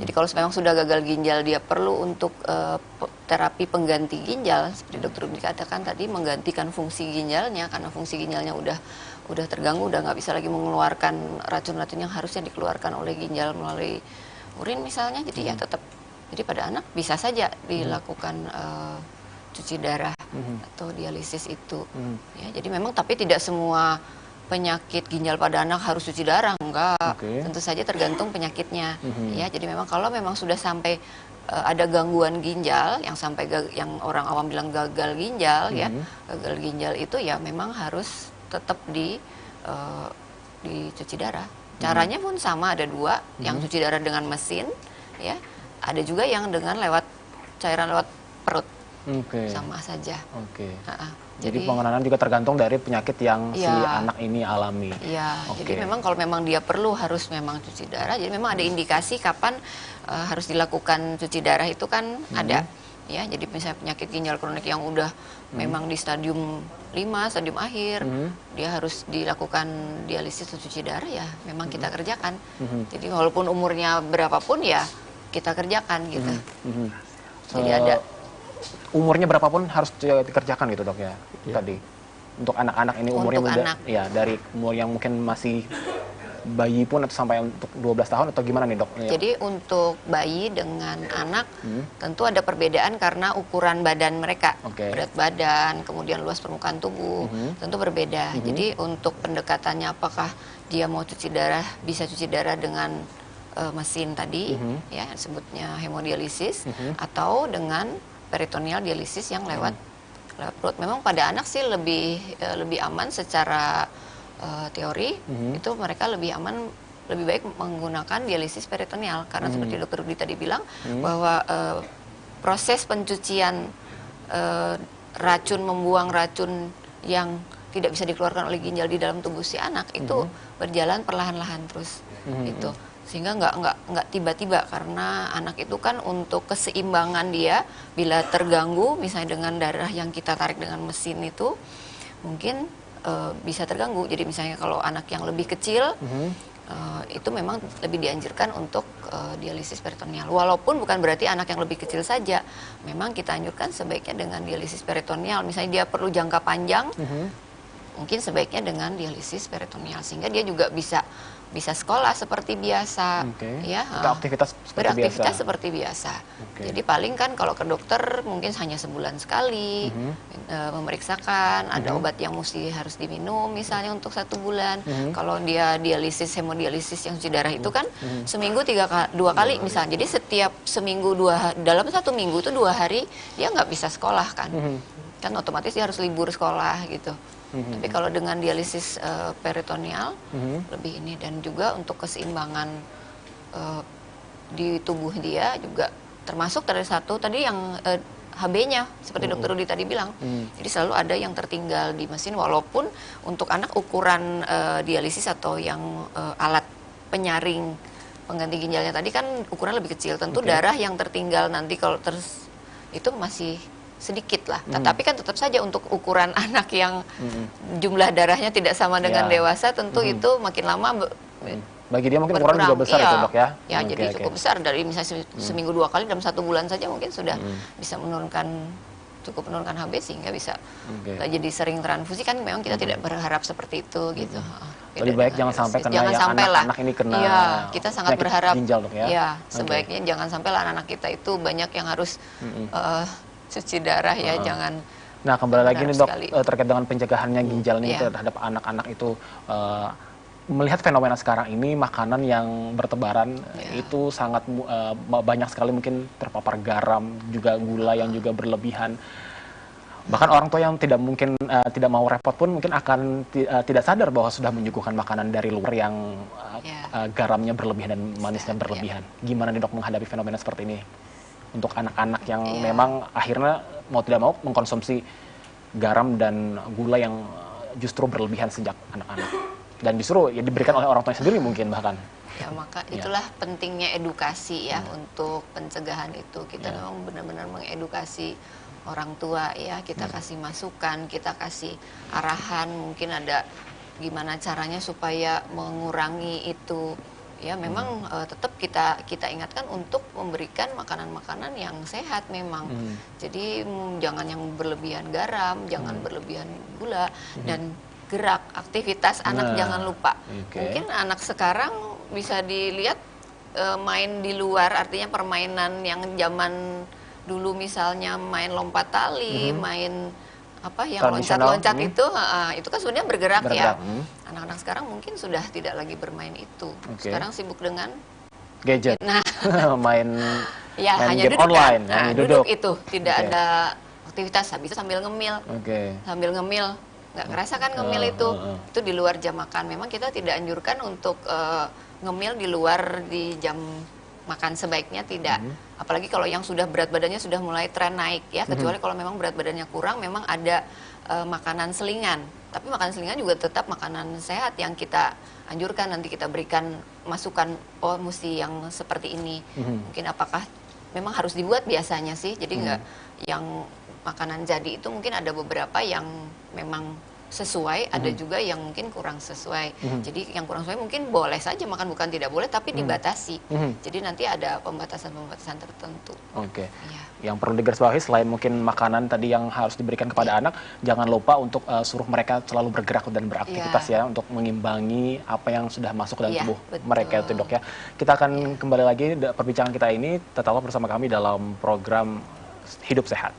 Jadi kalau memang sudah gagal ginjal, dia perlu untuk terapi pengganti ginjal, seperti dokter Rudi katakan tadi, menggantikan fungsi ginjalnya karena fungsi ginjalnya udah terganggu, udah nggak bisa lagi mengeluarkan racun-racun yang harusnya dikeluarkan oleh ginjal melalui urin misalnya. Jadi ya tetap, jadi pada anak bisa saja dilakukan cuci darah atau dialisis itu. Ya, jadi memang tapi tidak semua penyakit ginjal pada anak harus cuci darah, enggak. Tentu saja tergantung penyakitnya. Ya, jadi memang kalau memang sudah sampai ada gangguan ginjal yang sampai yang orang awam bilang gagal ginjal, ya, gagal ginjal itu ya memang harus tetap dicuci darah. Caranya pun sama, ada dua, yang cuci darah dengan mesin, ya, ada juga yang dengan lewat cairan lewat perut. Sama saja. Jadi pengenalan juga tergantung dari penyakit yang si anak ini alami. Iya. Jadi memang kalau memang dia perlu harus memang cuci darah. Jadi memang ada indikasi kapan harus dilakukan cuci darah itu kan ada. Ya, jadi misalnya penyakit ginjal kronik yang udah memang di stadium 5, stadium akhir, dia harus dilakukan dialisis atau cuci darah ya memang kita kerjakan. Jadi walaupun umurnya berapapun ya kita kerjakan gitu. Jadi ada umurnya berapapun harus dikerjakan gitu, Dok, ya. Tadi untuk anak-anak ini umurnya untuk muda, anak. ya, dari umur yang mungkin masih bayi pun atau sampai untuk 12 tahun atau gimana nih, Dok? Jadi untuk bayi dengan anak tentu ada perbedaan karena ukuran badan mereka, berat badan, kemudian luas permukaan tubuh, tentu berbeda. Jadi untuk pendekatannya apakah dia mau cuci darah, bisa cuci darah dengan mesin tadi, ya sebutnya hemodialisis, atau dengan peritoneal dialisis yang lewat perut. Memang pada anak sih lebih aman secara teori, itu mereka lebih aman, lebih baik menggunakan dialisis peritoneal karena seperti dokter Rudi tadi bilang bahwa proses pencucian racun, membuang racun yang tidak bisa dikeluarkan oleh ginjal di dalam tubuh si anak itu berjalan perlahan-lahan terus itu. Sehingga nggak tiba-tiba karena anak itu kan untuk keseimbangan dia bila terganggu misalnya dengan darah yang kita tarik dengan mesin itu mungkin bisa terganggu. Jadi misalnya kalau anak yang lebih kecil itu memang lebih dianjurkan untuk dialisis peritoneal. Walaupun bukan berarti anak yang lebih kecil saja, memang kita anjurkan sebaiknya dengan dialisis peritoneal. Misalnya dia perlu jangka panjang, mungkin sebaiknya dengan dialisis peritoneal sehingga dia juga bisa sekolah seperti biasa, ya, beraktivitas seperti biasa. Jadi paling kan kalau ke dokter mungkin hanya sebulan sekali memeriksakan, ada obat yang harus diminum misalnya untuk 1 bulan. Kalau dia dialisis, hemodialisis yang cuci darah itu kan seminggu 2 kali misalnya. Jadi setiap seminggu dalam 1 minggu itu 2 hari dia nggak bisa sekolah kan, kan otomatis dia harus libur sekolah gitu. Tapi kalau dengan dialisis peritoneal lebih ini, dan juga untuk keseimbangan di tubuh dia juga termasuk dari satu tadi yang HB-nya seperti dokter Rudi tadi bilang. Jadi selalu ada yang tertinggal di mesin, walaupun untuk anak ukuran dialisis atau yang alat penyaring pengganti ginjalnya tadi kan ukuran lebih kecil. Tentu darah yang tertinggal nanti kalau itu masih sedikit lah, tapi kan tetap saja untuk ukuran anak yang jumlah darahnya tidak sama dengan dewasa, tentu itu makin lama bagi dia mungkin ukuran juga besar itu, Dok, ya? Ya, jadi cukup besar, dari misalnya seminggu 2 kali dalam 1 bulan saja mungkin sudah bisa cukup menurunkan HB sehingga bisa jadi sering transfusi kan. Memang kita tidak berharap seperti itu gitu. Lebih baik jangan sampai kena anak-anak ini kena kita sangat berharap ginjal, Dok, ya? Ya, sebaiknya jangan sampai anak-anak kita itu banyak yang harus cuci darah ya, jangan. Nah, kembali lagi nih, Dok, terkait dengan pencegahannya ginjal ini terhadap anak-anak itu, melihat fenomena sekarang ini makanan yang bertebaran itu sangat banyak sekali mungkin terpapar garam, juga gula yang juga berlebihan. Bahkan orang tua yang tidak mau repot pun mungkin akan tidak sadar bahwa sudah menyuguhkan makanan dari luar yang garamnya berlebihan dan manisnya berlebihan. Gimana nih, Dok, menghadapi fenomena seperti ini untuk anak-anak yang memang akhirnya mau tidak mau mengkonsumsi garam dan gula yang justru berlebihan sejak anak-anak? dan disuruh ya diberikan oleh orang tuanya sendiri mungkin bahkan. Ya, maka itulah pentingnya edukasi ya untuk pencegahan itu. Kita memang benar-benar mengedukasi orang tua ya, kita kasih masukan, kita kasih arahan, mungkin ada gimana caranya supaya mengurangi itu. Ya memang tetap kita ingatkan untuk memberikan makanan-makanan yang sehat memang. Jadi jangan yang berlebihan garam, jangan berlebihan gula, dan gerak, aktivitas anak jangan lupa. Mungkin anak sekarang bisa dilihat main di luar, artinya permainan yang zaman dulu misalnya main lompat tali, main apa yang loncat-loncat itu kan sebenarnya bergerak ya. Anak-anak sekarang mungkin sudah tidak lagi bermain itu. Sekarang sibuk dengan gadget. Nah, main hanya game duduk online, kan? Nah, duduk itu tidak ada aktivitas, bisa sambil ngemil. Sambil ngemil, nggak kerasa kan ngemil itu di luar jam makan. Memang kita tidak anjurkan untuk ngemil di luar di jam makan, sebaiknya tidak. Apalagi kalau yang sudah berat badannya sudah mulai tren naik ya, kecuali kalau memang berat badannya kurang, memang ada makanan selingan. Tapi makanan selingan juga tetap makanan sehat yang kita anjurkan, nanti kita berikan masukan, oh mesti yang seperti ini. Mungkin apakah memang harus dibuat biasanya sih, jadi nggak yang makanan jadi itu mungkin ada beberapa yang memang sesuai, ada juga yang mungkin kurang sesuai. Jadi yang kurang sesuai mungkin boleh saja makan, bukan tidak boleh, tapi dibatasi. Jadi nanti ada pembatasan-pembatasan tertentu. Yang perlu digarisbawahi selain mungkin makanan tadi yang harus diberikan kepada anak, jangan lupa untuk suruh mereka selalu bergerak dan beraktivitas ya, untuk mengimbangi apa yang sudah masuk ke dalam tubuh mereka itu, Dok ya. Kita akan kembali lagi perbincangan kita ini, tetaplah bersama kami dalam program Hidup Sehat.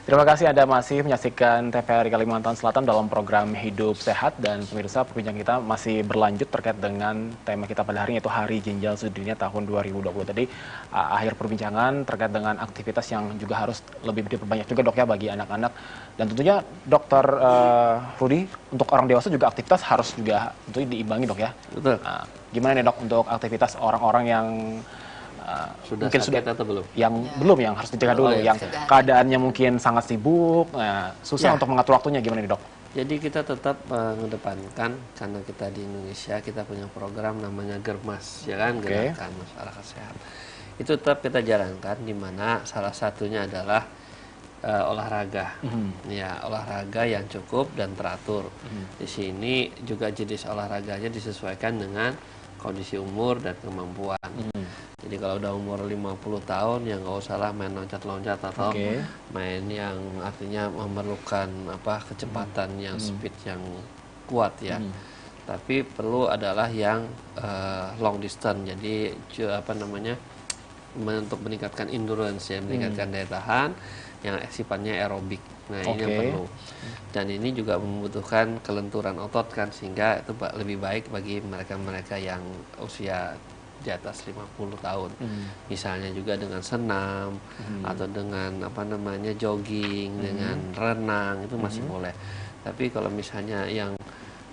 Terima kasih Anda masih menyaksikan TVRI Kalimantan Selatan dalam program Hidup Sehat, dan pemirsa, perbincangan kita masih berlanjut terkait dengan tema kita pada hari ini, yaitu Hari Ginjal Sedunia tahun 2020. Tadi akhir perbincangan terkait dengan aktivitas yang juga harus lebih diperbanyak juga, Dok ya, bagi anak-anak. Dan tentunya Dr. Rudy, untuk orang dewasa juga aktivitas harus juga tentunya diimbangi, Dok ya. Betul. Gimana nih, Dok, untuk aktivitas orang-orang yang mungkin sudah atau belum? Yang belum, yang harus dicegah dulu, yang keadaannya mungkin sangat sibuk, susah untuk mengatur waktunya, gimana nih, Dok? Jadi kita tetap mengedepankan, karena kita di Indonesia kita punya program namanya Germas, ya kan, Gerakan Masyarakat Sehat. Itu tetap kita jalankan, di mana salah satunya adalah olahraga, ya, olahraga yang cukup dan teratur. Di sini juga jenis olahraganya disesuaikan dengan kondisi umur dan kemampuan. Jadi kalau udah umur 50 tahun ya nggak usah lah main loncat-loncat atau main yang artinya memerlukan kecepatan yang speed yang kuat ya. tapi perlu adalah yang long distance. Jadi untuk meningkatkan endurance ya, meningkatkan daya tahan yang sifatnya aerobik. Nah, ini yang perlu. Dan ini juga membutuhkan kelenturan otot kan, sehingga itu lebih baik bagi mereka-mereka yang usia di atas 50 tahun. Misalnya juga dengan senam atau dengan jogging, dengan renang itu masih boleh. Tapi kalau misalnya yang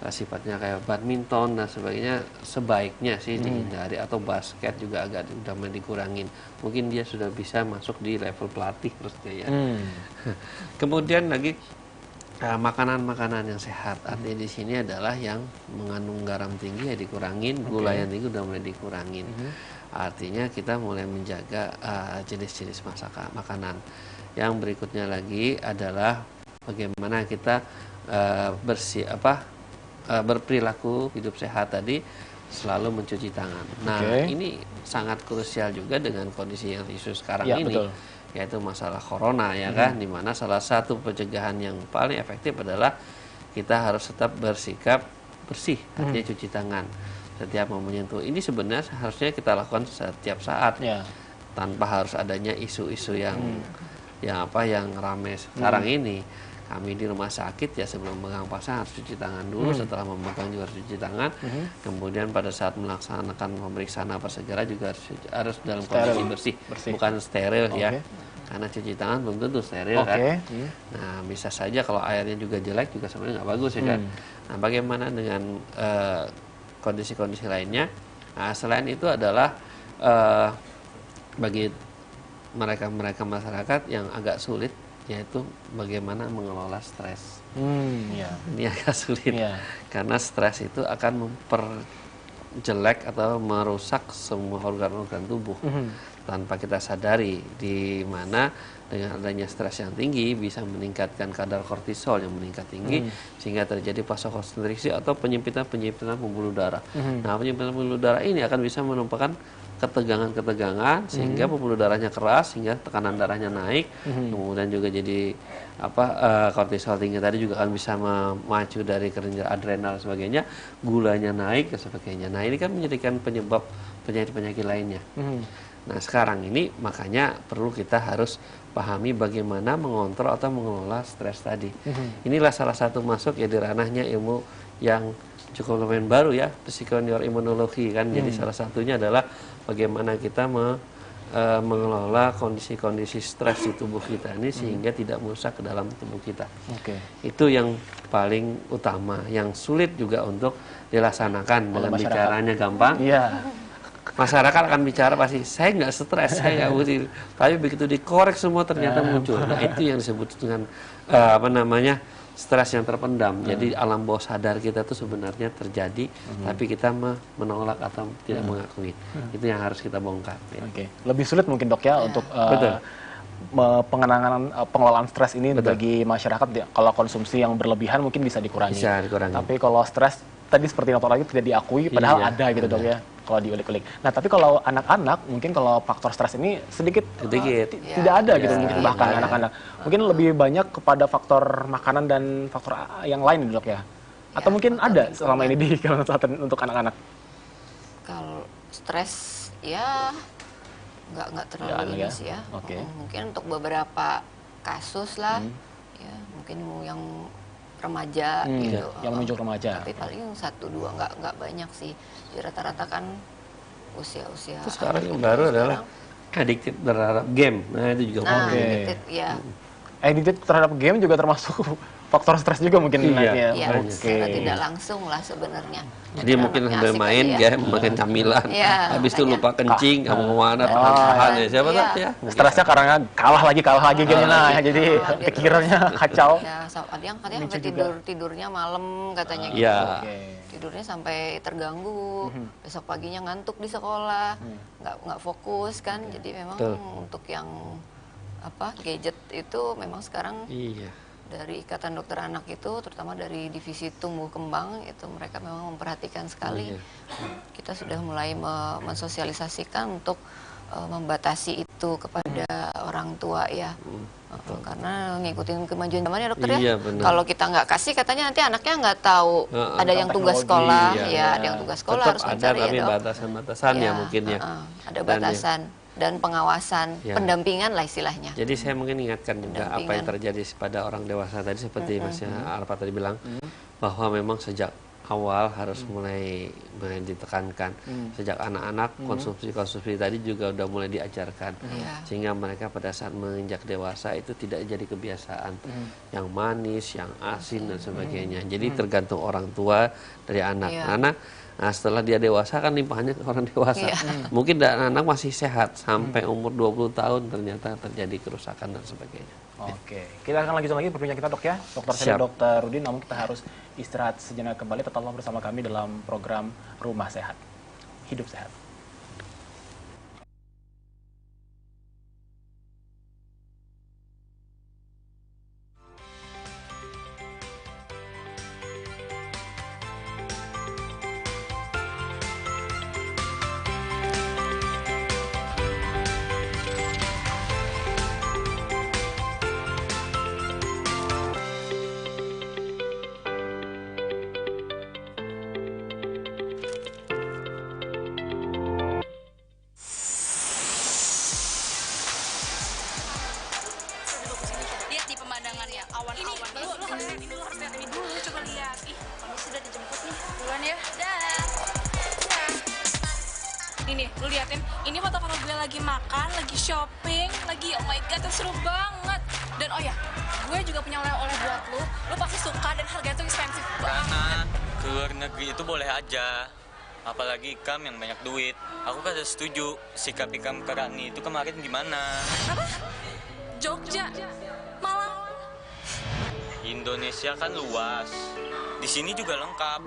sifatnya kayak badminton dan sebagainya, sebaiknya sih dihindari, atau basket juga agak udah dikurangin. Mungkin dia sudah bisa masuk di level pelatih maksudnya ya. Kemudian lagi makanan-makanan yang sehat. Artinya di sini adalah yang mengandung garam tinggi ya dikurangin, gula yang tinggi udah mulai dikurangin. Artinya kita mulai menjaga jenis-jenis makanan. Yang berikutnya lagi adalah bagaimana kita berperilaku hidup sehat tadi, selalu mencuci tangan. Nah, ini sangat krusial juga dengan kondisi yang isu sekarang ini, betul. Yaitu masalah corona ya kan, dimana salah satu pencegahan yang paling efektif adalah kita harus tetap bersikap bersih, artinya cuci tangan setiap mau menyentuh. Ini sebenarnya harusnya kita lakukan setiap saat, tanpa harus adanya isu-isu yang ramai sekarang ini. Kami di rumah sakit ya sebelum memegang pasien harus cuci tangan dulu, setelah memegang juga harus cuci tangan. Kemudian pada saat melaksanakan pemeriksaan napas segera juga harus dalam kondisi bersih. Bukan steril ya. Karena cuci tangan belum tentu steril kan. Nah, bisa saja kalau airnya juga jelek juga sebenarnya nggak bagus ya kan. Nah, bagaimana dengan kondisi-kondisi lainnya? Nah, selain itu adalah bagi mereka masyarakat yang agak sulit, yaitu bagaimana mengelola stres. Ini agak sulit, karena stres itu akan memperjelek atau merusak semua organ-organ tubuh tanpa kita sadari, di mana dengan adanya stres yang tinggi bisa meningkatkan kadar kortisol yang meningkat tinggi, sehingga terjadi vasokonstriksi atau penyempitan pembuluh darah. Nah, penyempitan pembuluh darah ini akan bisa menumpahkan ketegangan sehingga pembuluh darahnya keras, sehingga tekanan darahnya naik, kemudian juga jadi kortisol tinggi tadi juga akan bisa memacu dari kelenjar adrenal dan sebagainya, gulanya naik dan sebagainya. Nah, ini kan menjadikan penyebab penyakit-penyakit lainnya. Nah, sekarang ini makanya perlu kita harus pahami bagaimana mengontrol atau mengelola stres tadi. Inilah salah satu masuk ya di ranahnya ilmu yang cukup lumayan baru ya, psikoneuroimunologi kan. Jadi salah satunya adalah bagaimana kita mengelola kondisi-kondisi stres di tubuh kita ini sehingga tidak merusak ke dalam tubuh kita. Itu yang paling utama, yang sulit juga untuk dilaksanakan. Dengan bicaranya gampang. Masyarakat akan bicara pasti, saya nggak stres, saya nggak pusing. Tapi begitu dikorek semua ternyata muncul. Nah, itu yang disebut dengan stres yang terpendam. Jadi alam bawah sadar kita tuh sebenarnya terjadi, tapi kita menolak atau tidak mengakui. Itu yang harus kita bongkar. Lebih sulit mungkin dok ya untuk pengelolaan stres ini bagi masyarakat ya. Kalau konsumsi yang berlebihan mungkin bisa dikurangi. Tapi kalau stres tadi seperti dokter lagi tidak diakui, padahal ada gitu dok ya. Kalau diulik-ulik. Nah, tapi kalau anak-anak mungkin kalau faktor stres ini sedikit tidak ada gitu mungkin bahkan anak-anak. Mungkin lebih banyak kepada faktor makanan dan faktor yang lain dok ya. Atau mungkin ada selama ini di Kalimantan Selatan untuk anak-anak. Kalau stres ya nggak terlalu ini sih ya. Mungkin untuk beberapa kasus lah, ya mungkin yang remaja gitu. Yang muncul remaja. Tapi paling 1-2 nggak banyak sih. Jadi rata-rata kan usia-usia. Terus sekarang yang baru adalah addicted terhadap game. Nah, itu juga addicted terhadap game juga termasuk faktor stres juga mungkin naiknya. Secara tidak langsung lah sebenarnya. Jadi mungkin sambil main game, makan camilan, habis itu lupa kencing, kamu kemana, tahan ya, siapa tahu ya. Stresnya karena kalah lagi gamenya, jadi pikirannya kacau. Ada yang katanya sampai tidurnya malam katanya gitu. Tidurnya sampai terganggu, besok paginya ngantuk di sekolah, nggak fokus kan. Jadi memang untuk yang gadget itu memang sekarang dari Ikatan Dokter Anak itu, terutama dari divisi tumbuh kembang itu mereka memang memperhatikan sekali. Kita sudah mulai mensosialisasikan untuk membatasi itu kepada orang tua ya. Karena ngikutin kemajuan zamannya dokter ya. Kalau kita nggak kasih katanya nanti anaknya nggak tahu ada yang tugas sekolah ada yang tugas sekolah tetap harus ada mencari tapi ya dok. batasan-batasan ya mungkin ya. Ada batasan dan pengawasan, pendampingan lah istilahnya. Jadi saya mungkin ingatkan juga apa yang terjadi pada orang dewasa tadi seperti Mas Arfa tadi bilang bahwa memang sejak awal harus mulai ditekankan sejak anak-anak konsumsi tadi juga udah mulai diajarkan sehingga mereka pada saat menginjak dewasa itu tidak jadi kebiasaan yang manis, yang asin dan sebagainya. Jadi tergantung orang tua dari anak. Nah, setelah dia dewasa kan limpahannya ke orang dewasa. Mungkin anak masih sehat sampai umur 20 tahun ternyata terjadi kerusakan dan sebagainya. Oke, kita akan lanjut lagi perbincangan kita dok ya, Dokter Sally, Dokter Rudi. Namun kita harus istirahat sejenak kembali. Tetaplah bersama kami dalam program Rumah Sehat, Hidup Sehat. Ini, lu liatin, ini foto-foto gue lagi makan, lagi shopping, lagi oh my god, itu seru banget. Dan oh ya, gue juga punya oleh-oleh buat lu pasti suka dan harganya tuh expensive banget. Karena ke luar negeri itu boleh aja, apalagi Ikam yang banyak duit. Aku kan setuju, sikap Ikam ke Rani itu kemarin gimana? Apa? Jogja? Malang? Indonesia kan luas, di sini juga lengkap.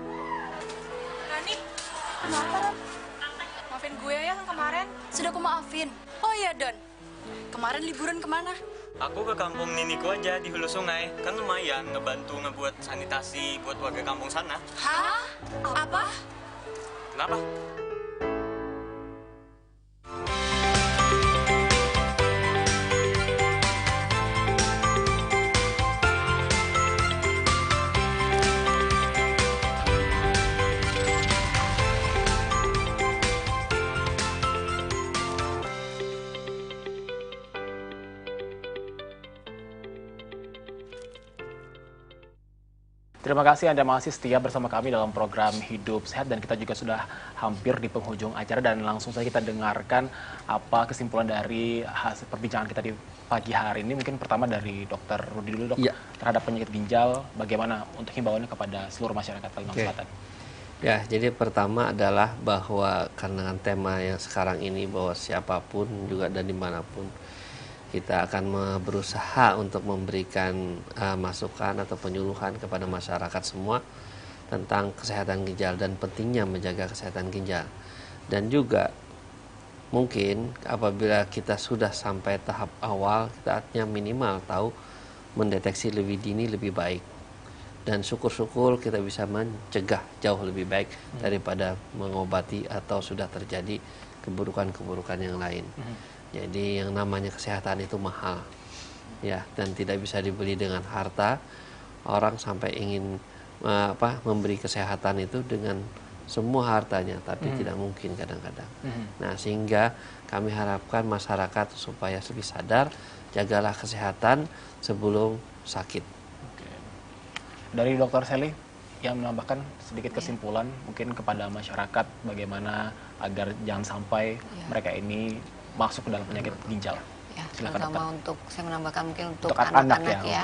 Rani, kenapa Ran? Maafin gue ya yang kemarin. Sudah aku maafin. Oh iya Don, kemarin liburan kemana? Aku ke kampung niniku aja di hulu sungai. Kan lumayan ngebantu ngebuat sanitasi buat warga kampung sana. Hah? Apa? Kenapa? Terima kasih Anda masih setia bersama kami dalam program Hidup Sehat, dan kita juga sudah hampir di penghujung acara, dan langsung saja kita dengarkan apa kesimpulan dari hasil perbincangan kita di pagi hari ini. Mungkin pertama dari Dokter Rudi dulu dok, terhadap penyakit ginjal, bagaimana untuk himbauannya kepada seluruh masyarakat Kalimantan Selatan? Ya, jadi pertama adalah bahwa karena tema yang sekarang ini bahwa siapapun juga dan dimanapun kita akan berusaha untuk memberikan masukan atau penyuluhan kepada masyarakat semua tentang kesehatan ginjal dan pentingnya menjaga kesehatan ginjal. Dan juga mungkin apabila kita sudah sampai tahap awal, kita artinya minimal tahu mendeteksi lebih dini lebih baik. Dan syukur-syukur kita bisa mencegah jauh lebih baik daripada mengobati atau sudah terjadi keburukan-keburukan yang lain. Jadi yang namanya kesehatan itu mahal, ya, dan tidak bisa dibeli dengan harta. Orang sampai ingin memberi kesehatan itu dengan semua hartanya, tapi tidak mungkin kadang-kadang. Nah, sehingga kami harapkan masyarakat supaya lebih sadar, jagalah kesehatan sebelum sakit. Dari Dokter Sally yang menambahkan sedikit kesimpulan mungkin kepada masyarakat bagaimana agar jangan sampai mereka ini masuk ke dalam penyakit ginjal. Ya, silakan terutama dokter. untuk saya menambahkan mungkin untuk anak-anak ya.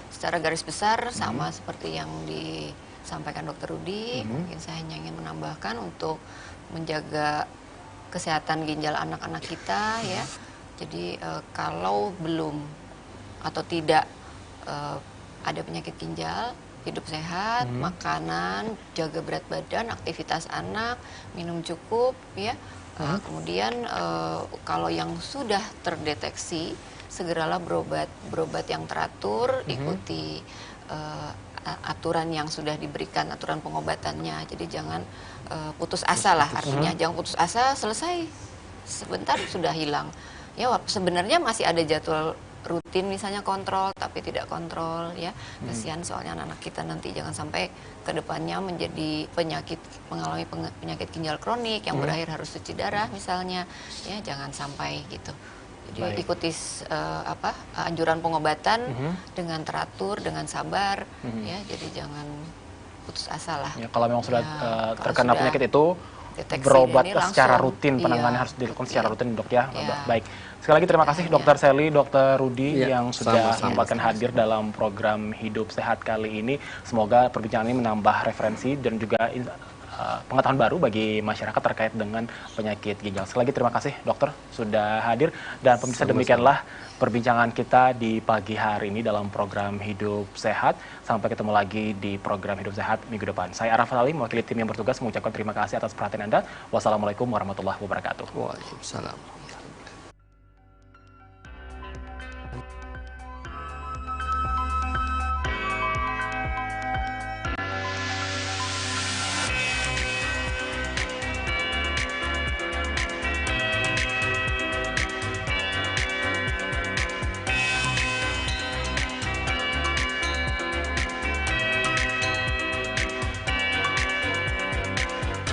Secara garis besar sama seperti yang disampaikan Dokter Rudi, mungkin saya hanya ingin menambahkan untuk menjaga kesehatan ginjal anak-anak kita ya. Jadi kalau belum atau tidak ada penyakit ginjal, hidup sehat, makanan, jaga berat badan, aktivitas anak, minum cukup ya. Kemudian kalau yang sudah terdeteksi segeralah berobat yang teratur, ikuti aturan yang sudah diberikan, aturan pengobatannya. Jadi jangan putus asa lah, artinya jangan putus asa, selesai sebentar sudah hilang. Ya sebenarnya masih ada jadwal rutin misalnya kontrol tapi tidak kontrol ya. Kasihan soalnya anak-anak kita nanti jangan sampai kedepannya menjadi mengalami penyakit ginjal kronik yang berakhir harus cuci darah misalnya ya, jangan sampai gitu. Jadi ikuti anjuran pengobatan dengan teratur, dengan sabar ya, jadi jangan putus asa lah. Ya, kalau memang sudah terkena penyakit itu berobat secara rutin, penanganan harus dilakukan secara rutin, Dok ya. Baik. Sekali lagi terima kasih Dokter Sally, Dokter Rudi yang sudah menyempatkan hadir dalam program Hidup Sehat kali ini. Semoga perbincangan ini menambah referensi dan juga pengetahuan baru bagi masyarakat terkait dengan penyakit ginjal. Sekali lagi terima kasih Dokter sudah hadir, dan pemirsa demikianlah perbincangan kita di pagi hari ini dalam program Hidup Sehat. Sampai ketemu lagi di program Hidup Sehat minggu depan. Saya Arafat Ali, mewakili tim yang bertugas mengucapkan terima kasih atas perhatian Anda. Wassalamualaikum warahmatullahi wabarakatuh. Waalaikumsalam.